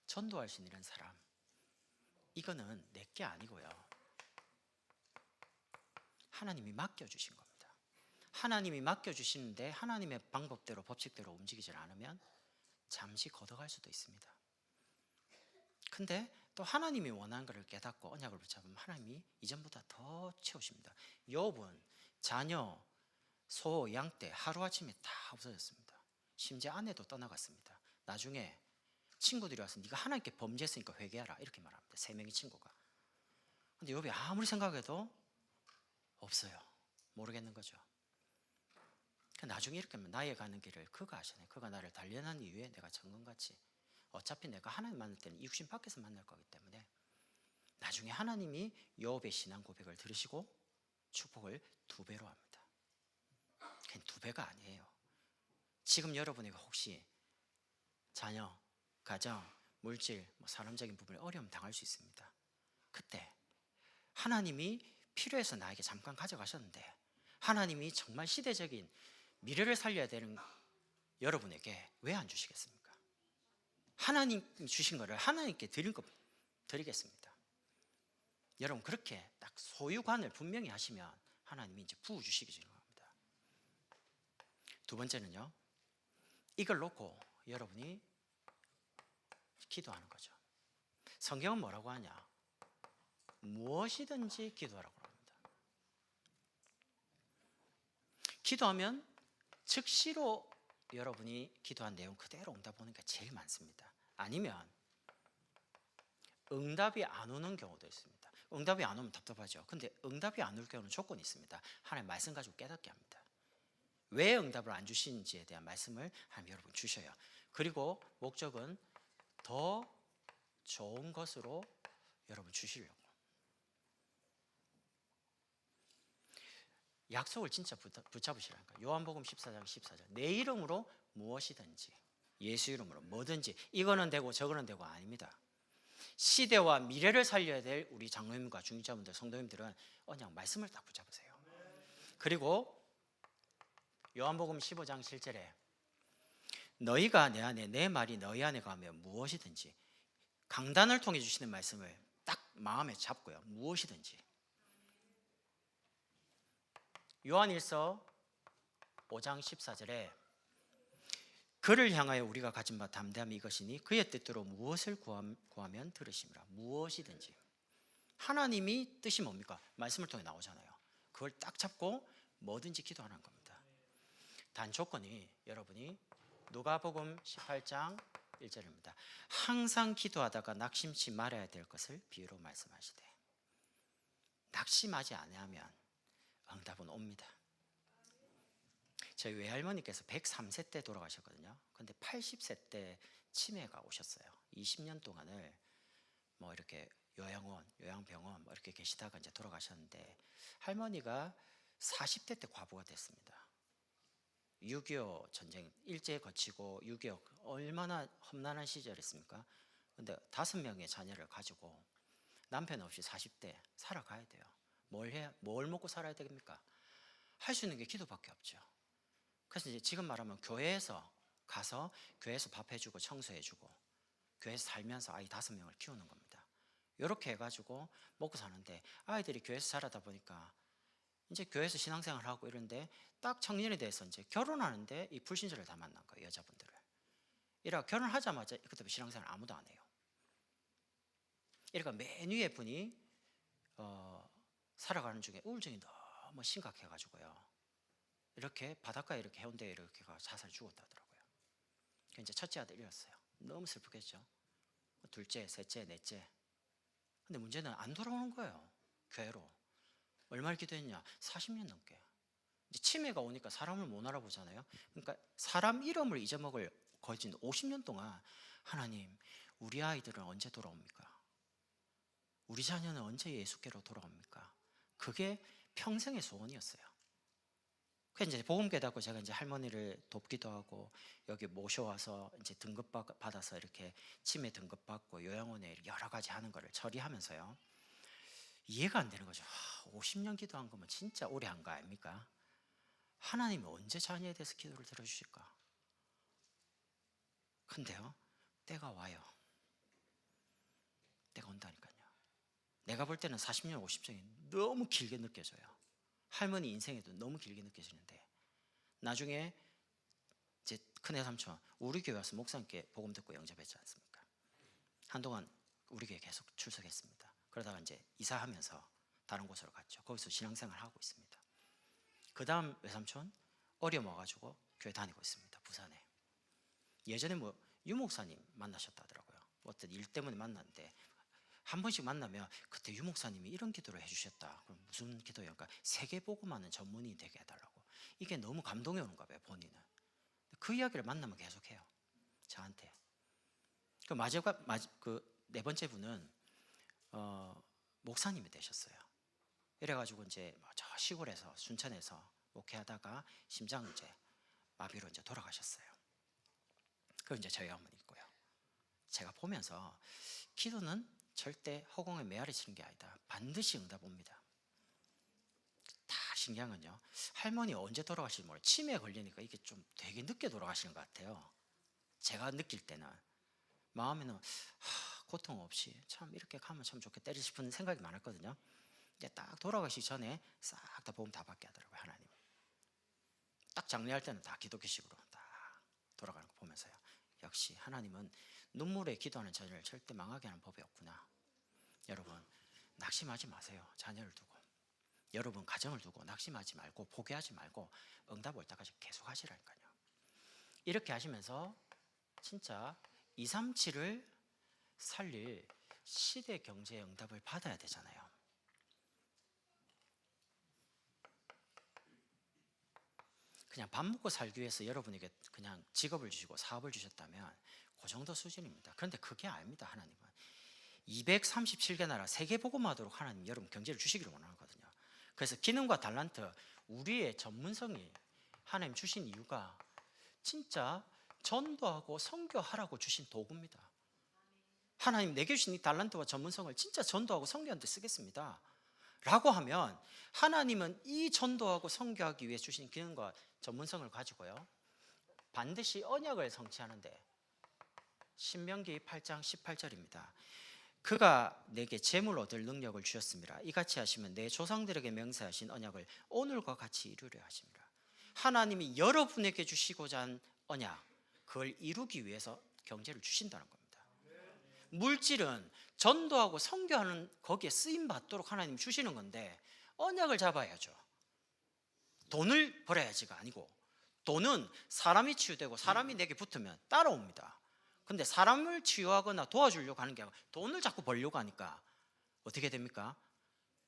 전도할 수 있는 이런 사람, 이거는 내게 아니고요, 하나님이 맡겨주신 겁니다. 하나님이 맡겨주시는데 하나님의 방법대로 법칙대로 움직이질 않으면 잠시 걷어갈 수도 있습니다. 근데 또 하나님이 원하는 것을 깨닫고 언약을 붙잡으면 하나님이 이전보다 더 채우십니다. 욥은 자녀, 소, 양떼 하루아침에 다 없어졌습니다. 심지어 아내도 떠나갔습니다. 나중에 친구들이 와서 네가 하나님께 범죄했으니까 회개하라 이렇게 말합니다. 3명의 친구가. 근데 욥이 아무리 생각해도 없어요. 모르겠는 거죠. 나중에 이렇게 하면 나의 가는 길을 그가 아시네. 그가 나를 단련한 이후에 내가 정금같이, 어차피 내가 하나님 만날 때는 육신 밖에서 만날 거기 때문에 나중에 하나님이 욥의 신앙 고백을 들으시고 축복을 2배로 합니다. 그냥 2배가 아니에요. 지금 여러분이 혹시 자녀, 가정, 물질, 사람적인 부분에 어려움 당할 수 있습니다. 그때 하나님이 필요해서 나에게 잠깐 가져가셨는데 하나님이 정말 시대적인 미래를 살려야 되는 여러분에게 왜 안 주시겠습니까? 하나님이 주신 거를 하나님께 드리겠습니다. 여러분 그렇게 딱 소유관을 분명히 하시면 하나님이 이제 부어주시기 시작합니다. 두 번째는요, 이걸 놓고 여러분이 기도하는 거죠. 성경은 뭐라고 하냐? 무엇이든지 기도하라고 합니다. 기도하면 즉시로 여러분이 기도한 내용 그대로 응답 오는 게 제일 많습니다. 아니면 응답이 안 오는 경우도 있습니다. 응답이 안 오면 답답하죠. 근데 응답이 안 올 경우는 조건이 있습니다. 하나님 말씀 가지고 깨닫게 합니다. 왜 응답을 안 주시는지에 대한 말씀을 하나님 여러분 주셔요. 그리고 목적은 더 좋은 것으로 여러분 주시려고. 약속을 진짜 붙잡으시라니까. 요한복음 14장 14절. 내 이름으로 무엇이든지, 예수 이름으로 뭐든지, 이거는 되고 저거는 되고 아닙니다. 시대와 미래를 살려야 될 우리 장로님과 중직자분들, 성도님들은 그냥 말씀을 딱 붙잡으세요. 그리고 요한복음 15장 7절에 너희가 내 안에, 내 말이 너희 안에 가면 무엇이든지, 강단을 통해 주시는 말씀을 딱 마음에 잡고요. 무엇이든지. 요한일서 5장 14절에 그를 향하여 우리가 가진 바 담대함이 이것이니 그의 뜻대로 무엇을 구하면 들으심이라. 무엇이든지. 하나님이 뜻이 뭡니까? 말씀을 통해 나오잖아요. 그걸 딱 잡고 뭐든지 기도하는 겁니다. 단 조건이 여러분이 누가복음 18장 1절입니다. 항상 기도하다가 낙심치 말아야 될 것을 비유로 말씀하시되. 낙심하지 아니하면 응답은 옵니다. 저희 외할머니께서 103세 때 돌아가셨거든요. 근데 80세 때 치매가 오셨어요. 20년 동안을 뭐 이렇게 요양원, 요양병원 뭐 이렇게 계시다가 이제 돌아가셨는데, 할머니가 40대 때 과부가 됐습니다. 6.25 전쟁 일제 거치고 6.25 얼마나 험난한 시절이었습니까? 근데 5명의 자녀를 가지고 남편 없이 40대 살아가야 돼요. 뭘 먹고 살아야 됩니까? 할 수 있는 게 기도밖에 없죠. 그래서 이제 지금 말하면 교회에서 가서 교회에서 밥 해주고 청소해주고 교회에서 살면서 아이 5명을 키우는 겁니다. 이렇게 해가지고 먹고 사는데, 아이들이 교회에서 자라다 보니까 이제 교회에서 신앙생활 하고 이런데 딱 청년이 돼서 이제 결혼하는데 이 불신자를 다 만난 거예요. 여자분들을. 이라 결혼하자마자 그때부터 신앙생활 아무도 안 해요. 이러니까 맨 위에 분이 살아가는 중에 우울증이 너무 심각해가지고요. 이렇게 바닷가에 이렇게 해운대에 이렇게 가 자살 죽었다 하더라고요. 이제 첫째 아들 잃었어요. 너무 슬프겠죠. 둘째, 셋째, 넷째. 근데 문제는 안 돌아오는 거예요. 교회로. 얼마를 기도했냐? 40년 넘게. 이제 치매가 오니까 사람을 못 알아보잖아요. 그러니까 사람 이름을 잊어먹을 거의 50년 동안 하나님, 우리 아이들은 언제 돌아옵니까? 우리 자녀는 언제 예수께로 돌아옵니까? 그게 평생의 소원이었어요. 그래서 이제 복음 깨닫고 제가 이제 할머니를 돕기도 하고 여기 모셔와서 이제 등급 받아서 이렇게 치매 등급 받고 요양원에 여러 가지 하는 거를 처리하면서요. 이해가 안 되는 거죠. 50년 기도한 거면 진짜 오래 한 거 아닙니까? 하나님이 언제 자녀에 대해서 기도를 들어주실까? 근데요, 때가 와요. 때가 온다니까요. 내가 볼 때는 40년, 50년이 너무 길게 느껴져요. 할머니 인생에도 너무 길게 느껴지는데, 나중에 제 큰애 삼촌 우리 교회 와서 목사님께 복음 듣고 영접했지 않습니까? 한동안 우리 교회 계속 출석했습니다. 그러다가 이제 이사하면서 다른 곳으로 갔죠. 거기서 신앙생활 하고 있습니다. 그 다음 외삼촌 어려움 와가지고 교회 다니고 있습니다. 부산에. 예전에 뭐 유목사님 만나셨다 하더라고요. 어떤 일 때문에 만났는데 한 번씩 만나면 그때 유목사님이 이런 기도를 해주셨다. 그럼 무슨 기도예요? 그러니까 세계복음하는 전문인이 되게 해달라고. 이게 너무 감동이 오는가 봐요. 본인은. 그 이야기를 만나면 계속해요. 저한테. 그 네 번째 분은 목사님이 되셨어요. 이래가지고 이제 저 시골에서 순천에서 목회하다가 심장 이제 마비로 이제 돌아가셨어요. 그리고 이제 저희 어머니 있고요. 제가 보면서 기도는 절대 허공에 메아리 치는 게 아니다. 반드시 응답 옵니다. 다 신기한 건요, 할머니 언제 돌아가실지 몰라요. 치매에 걸리니까 이게 좀 되게 늦게 돌아가시는 것 같아요. 제가 느낄 때는 마음에는 고통 없이 참 이렇게 가면 참 좋겠다 싶은 생각이 많았거든요. 이제 딱 돌아가시기 전에 싹 다 복음 다 받게 하더라고요. 하나님. 딱 장례할 때는 다 기독교식으로 딱 돌아가는 거 보면서요, 역시 하나님은 눈물에 기도하는 자녀를 절대 망하게 하는 법이 없구나. 여러분 낙심하지 마세요. 자녀를 두고, 여러분 가정을 두고 낙심하지 말고 포기하지 말고 응답 올 때까지 계속 하시라니까요. 이렇게 하시면서 진짜 237을 살릴 시대 경제의 응답을 받아야 되잖아요. 그냥 밥 먹고 살기 위해서 여러분에게 그냥 직업을 주시고 사업을 주셨다면 그 정도 수준입니다. 그런데 그게 아닙니다. 하나님은 237개 나라 세계복음화하도록 하나님 여러분 경제를 주시기를 원하거든요. 그래서 기능과 달란트, 우리의 전문성이 하나님 주신 이유가 진짜 전도하고 선교하라고 주신 도구입니다. 하나님 내게 주신 이 달란트와 전문성을 진짜 전도하고 선교하는 데 쓰겠습니다 라고 하면, 하나님은 이 전도하고 선교하기 위해 주신 기능과 전문성을 가지고요 반드시 언약을 성취하는데, 신명기 8장 18절입니다. 그가 내게 재물 얻을 능력을 주셨습니다. 이같이 하시면 내 조상들에게 맹세하신 언약을 오늘과 같이 이루려 하십니다. 하나님이 여러분에게 주시고자 한 언약, 그걸 이루기 위해서 경제를 주신다는 겁니다. 물질은 전도하고 선교하는 거기에 쓰임 받도록 하나님 주시는 건데, 언약을 잡아야죠. 돈을 벌어야지가 아니고, 돈은 사람이 치유되고 사람이 내게 붙으면 따라옵니다. 근데 사람을 치유하거나 도와주려고 하는 게 아니라 돈을 자꾸 벌려고 하니까 어떻게 됩니까?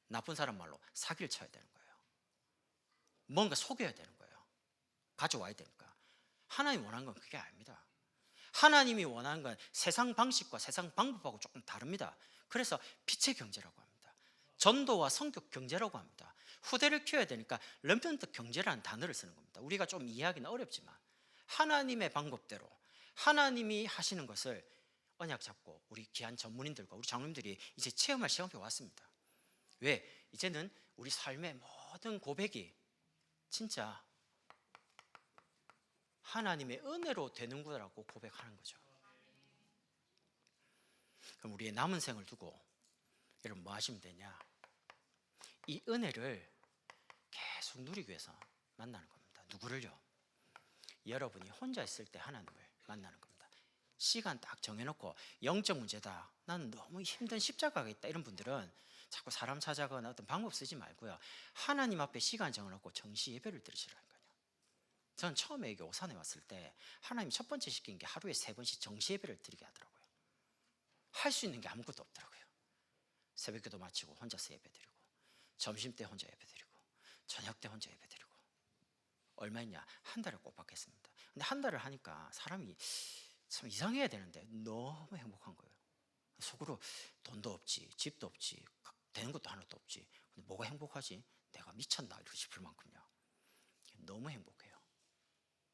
나쁜 사람 말로 사기를 쳐야 되는 거예요. 뭔가 속여야 되는 거예요. 가져와야 되니까. 하나님이 원하는 건 그게 아닙니다. 하나님이 원하는 건 세상 방식과 세상 방법하고 조금 다릅니다. 그래서 빛의 경제라고 합니다. 전도와 선교 경제라고 합니다. 후대를 키워야 되니까 렘넌트 경제라는 단어를 쓰는 겁니다. 우리가 좀 이해하기는 어렵지만 하나님의 방법대로 하나님이 하시는 것을 언약 잡고 우리 귀한 전문인들과 우리 장로님들이 이제 체험할 시간이 왔습니다. 왜? 이제는 우리 삶의 모든 고백이 진짜 하나님의 은혜로 되는구나라고 고백하는 거죠. 그럼 우리의 남은 생을 두고 여러분 뭐 하시면 되냐? 이 은혜를 계속 누리기 위해서 만나는 겁니다. 누구를요? 여러분이 혼자 있을 때 하나님을 만나는 겁니다. 시간 딱 정해놓고 영적 문제다, 나는 너무 힘든 십자가가 있다, 이런 분들은 자꾸 사람 찾아가거나 어떤 방법 쓰지 말고요, 하나님 앞에 시간 정해놓고 정시 예배를 드리시라니까요. 저는 처음에 여기 오산에 왔을 때 하나님이 첫 번째 시킨 게 하루에 3번씩 정시 예배를 드리게 하더라고요. 할 수 있는 게 아무것도 없더라고요. 새벽기도 마치고 혼자서 예배 드리고, 점심 때 혼자 예배 드리고, 저녁 때 혼자 예배 드리고. 얼마였냐? 한 달을 꼭 받겠습니다. 근데 한 달을 하니까 사람이 참 이상해야 되는데 너무 행복한 거예요. 속으로 돈도 없지, 집도 없지, 되는 것도 하나도 없지, 근데 뭐가 행복하지? 내가 미쳤나 이러고 싶을 만큼요. 너무 행복해요.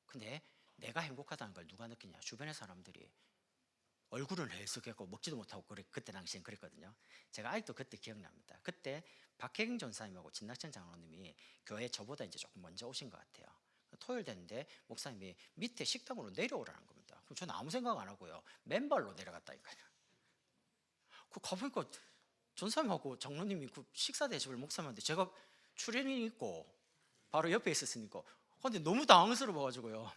근데 내가 행복하다는 걸 누가 느끼냐? 주변의 사람들이. 얼굴은 해석했고 먹지도 못하고 그때 당시엔 그랬거든요. 제가 아직도 그때 기억납니다. 그때 박혜경 전사님하고 진낙천 장로님이 교회 저보다 이제 조금 먼저 오신 것 같아요. 토요일 됐는데 목사님이 밑에 식당으로 내려오라는 겁니다. 그럼 저는 아무 생각 안 하고요, 맨발로 내려갔다니까요. 그 가보니까 전사님하고 장로님이 그 식사 대접을 목사님한테, 제가 출연이 있고 바로 옆에 있었으니까, 근데 너무 당황스러워가지고요,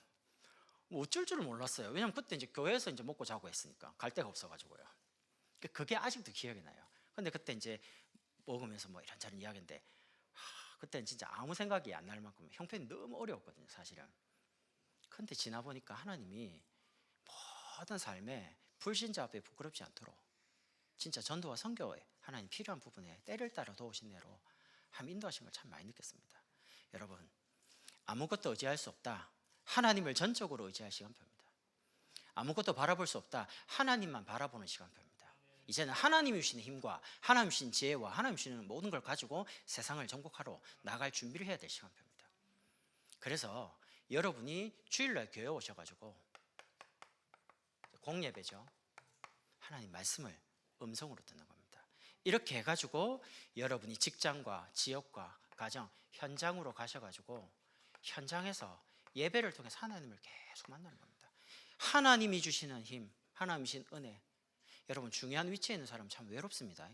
뭐 어쩔 줄을 몰랐어요. 왜냐면 그때 이제 교회에서 이제 먹고 자고 했으니까 갈 데가 없어가지고요. 그게 아직도 기억이 나요. 근데 그때 이제 먹으면서 뭐 이런저런 이야기인데, 그때는 진짜 아무 생각이 안 날 만큼 형편이 너무 어려웠거든요, 사실은. 근데 지나 보니까 하나님이 모든 삶에 불신자 앞에 부끄럽지 않도록 진짜 전도와 선교에 하나님 필요한 부분에 때를 따라 도우신 대로 하나님 인도하신 걸 참 많이 느꼈습니다. 여러분, 아무것도 의지할 수 없다, 하나님을 전적으로 의지할 시간표입니다. 아무것도 바라볼 수 없다, 하나님만 바라보는 시간표입니다. 이제는 하나님이 주시는 힘과 하나님 주시는 지혜와 하나님 주시는 모든 걸 가지고 세상을 정복하러 나갈 준비를 해야 될 시간표입니다. 그래서 여러분이 주일날 교회 오셔가지고 공예배죠, 하나님 말씀을 음성으로 듣는 겁니다. 이렇게 해가지고 여러분이 직장과 지역과 가정, 현장으로 가셔가지고 현장에서 예배를 통해서 하나님을 계속 만나는 겁니다. 하나님이 주시는 힘, 하나님이 주신 은혜. 여러분, 중요한 위치에 있는 사람은 참 외롭습니다.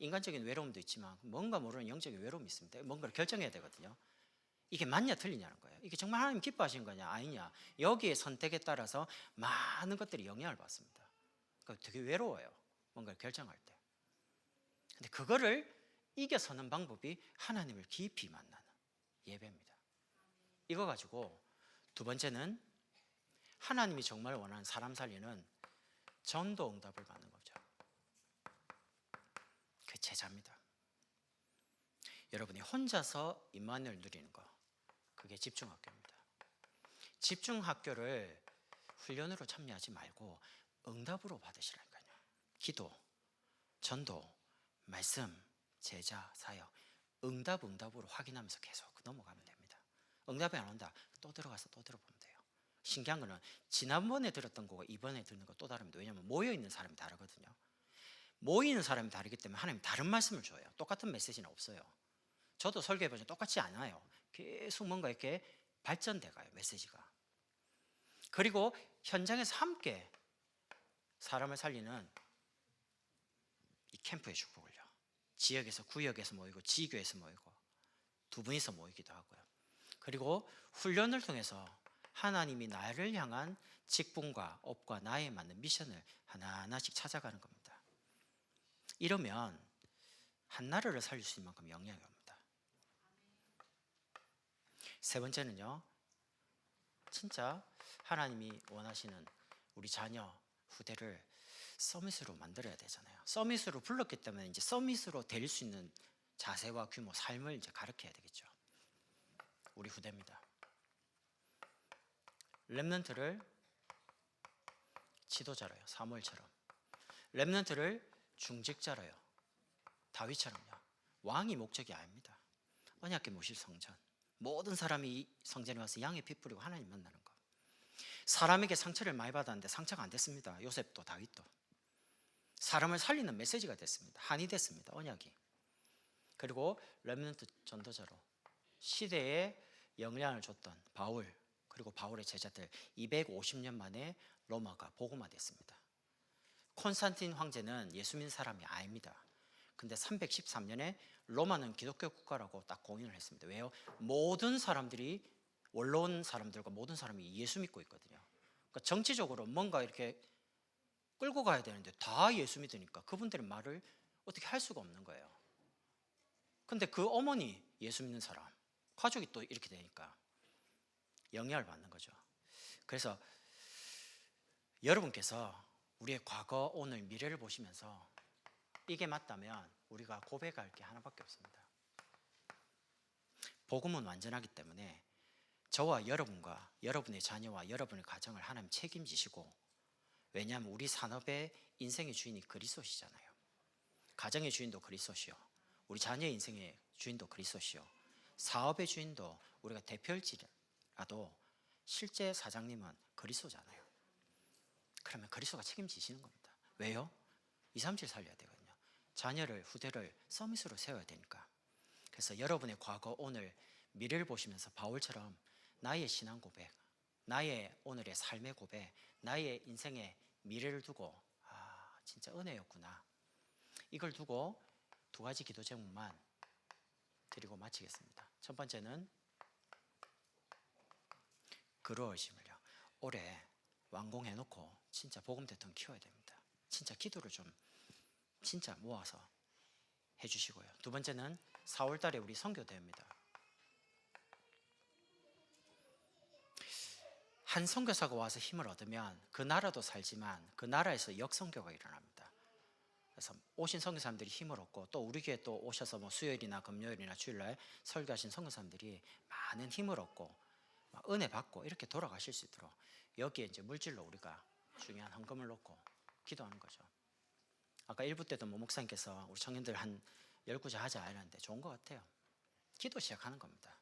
인간적인 외로움도 있지만 뭔가 모르는 영적인 외로움이 있습니다. 뭔가를 결정해야 되거든요. 이게 맞냐 틀리냐는 거예요. 이게 정말 하나님 기뻐하신 거냐 아니냐, 여기에 선택에 따라서 많은 것들이 영향을 받습니다. 그러니까 되게 외로워요, 뭔가를 결정할 때. 근데 그거를 이겨서는 방법이 하나님을 깊이 만나는 예배입니다. 이거 가지고 두 번째는 하나님이 정말 원하는 사람 살리는 전도 응답을 받는 거죠. 그게 제자입니다. 여러분이 혼자서 임마누엘 누리는 거, 그게 집중학교입니다. 집중학교를 훈련으로 참여하지 말고 응답으로 받으시라니까요. 기도, 전도, 말씀, 제자, 사역, 응답으로 확인하면서 계속 넘어가면 됩니다. 응답이 안 온다, 또 들어가서 또 들어보면 돼요. 신기한 거는 지난번에 들었던 거가 이번에 듣는 거 또 다릅니다. 왜냐하면 모여있는 사람이 다르거든요. 모이는 사람이 다르기 때문에 하나님 다른 말씀을 줘요. 똑같은 메시지는 없어요. 저도 설교해보면 똑같지 않아요. 계속 뭔가 이렇게 발전돼 가요, 메시지가. 그리고 현장에서 함께 사람을 살리는 이 캠프의 축복을요, 지역에서, 구역에서 모이고 지교에서 모이고 두 분이서 모이기도 하고요. 그리고 훈련을 통해서 하나님이 나를 향한 직분과 업과 나에 맞는 미션을 하나하나씩 찾아가는 겁니다. 이러면 한 나라를 살릴 수 있는 만큼 영향이 옵니다. 세 번째는요, 진짜 하나님이 원하시는 우리 자녀, 후대를 서밋으로 만들어야 되잖아요. 서밋으로 불렀기 때문에 이제 서밋으로 될 수 있는 자세와 규모, 삶을 이제 가르쳐야 되겠죠. 우리 후대입니다. 렘넌트를 지도자로요, 사무엘처럼. 렘넌트를 중직자로요, 다윗처럼요. 왕이 목적이 아닙니다. 언약궤 모실 성전, 모든 사람이 성전에 와서 양의 피 뿌리고 하나님 만나는 것. 사람에게 상처를 많이 받았는데 상처가 안 됐습니다. 요셉도 다윗도. 사람을 살리는 메시지가 됐습니다. 한이 됐습니다, 언약이. 그리고 렘넌트 전도자로 시대에 영향을 줬던 바울, 그리고 바울의 제자들 250년 만에 로마가 복음화됐습니다. 콘스탄틴 황제는 예수 믿는 사람이 아닙니다. 근데 313년에 로마는 기독교 국가라고 딱 공인을 했습니다. 왜요? 모든 사람들이, 원로원 사람들과 모든 사람이 예수 믿고 있거든요. 그러니까 정치적으로 뭔가 이렇게 끌고 가야 되는데 다 예수 믿으니까 그분들의 말을 어떻게 할 수가 없는 거예요. 근데 그 어머니 예수 믿는 사람, 가족이 또 이렇게 되니까 영향을 받는 거죠. 그래서 여러분께서 우리의 과거, 오늘, 미래를 보시면서 이게 맞다면 우리가 고백할 게 하나밖에 없습니다. 복음은 완전하기 때문에 저와 여러분과 여러분의 자녀와 여러분의 가정을 하나님 책임지시고, 왜냐하면 우리 산업의 인생의 주인이 그리스도시잖아요. 가정의 주인도 그리스도시요, 우리 자녀의 인생의 주인도 그리스도시요, 사업의 주인도 우리가 대표일지라도 실제 사장님은 그리스도잖아요. 그러면 그리스도가 책임지시는 겁니다. 왜요? 237 살려야 되거든요. 자녀를, 후대를 서밋으로 세워야 되니까. 그래서 여러분의 과거, 오늘, 미래를 보시면서 바울처럼 나의 신앙 고백, 나의 오늘의 삶의 고백, 나의 인생의 미래를 두고, 아, 진짜 은혜였구나, 이걸 두고 두 가지 기도 제목만 드리고 마치겠습니다. 첫 번째는 그루어심을요, 올해 완공해놓고 진짜 복음 대통령 키워야 됩니다. 진짜 기도를 좀 진짜 모아서 해주시고요. 두 번째는 4월 달에 우리 선교대회입니다. 한 선교사가 와서 힘을 얻으면 그 나라도 살지만 그 나라에서 역선교가 일어납니다. 그래서 오신 선교사님들이 힘을 얻고, 또 우리 교회 또 오셔서 뭐 수요일이나 금요일이나 주일날 설교하신 선교사님들이 많은 힘을 얻고 은혜 받고 이렇게 돌아가실 수 있도록 여기에 이제 물질로 우리가 중요한 헌금을 놓고 기도하는 거죠. 아까 1부 때도 뭐 목사님께서 우리 청년들 한 10구제 하자 이랬는데 좋은 것 같아요. 기도 시작하는 겁니다.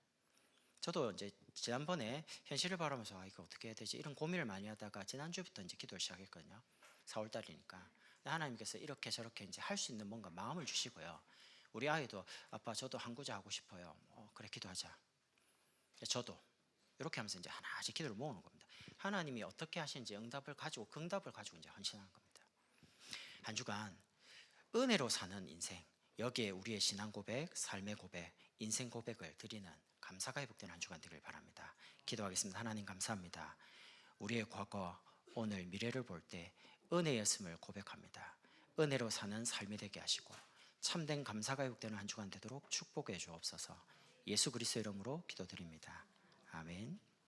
저도 이제 지난번에 현실을 바라면서 이거 어떻게 해야 되지 이런 고민을 많이 하다가 지난주부터 이제 기도를 시작했거든요. 4월 달이니까 하나님께서 이렇게 저렇게 이제 할 수 있는 뭔가 마음을 주시고요. 우리 아이도 아빠 저도 한 구제 하고 싶어요. 그래 기도하자. 저도 이렇게 하면서 이제 하나씩 기도를 모으는 겁니다. 하나님이 어떻게 하시는지 응답을 가지고 그 응답을 가지고 이제 헌신하는 겁니다. 한 주간 은혜로 사는 인생, 여기에 우리의 신앙 고백, 삶의 고백, 인생 고백을 드리는 감사가 회복되는 한 주간 되길 바랍니다. 기도하겠습니다. 하나님 감사합니다. 우리의 과거, 오늘, 미래를 볼 때 은혜였음을 고백합니다. 은혜로 사는 삶이 되게 하시고 참된 감사가 회복되는 한 주간 되도록 축복해 주옵소서. 예수 그리스도의 이름으로 기도드립니다. 아멘.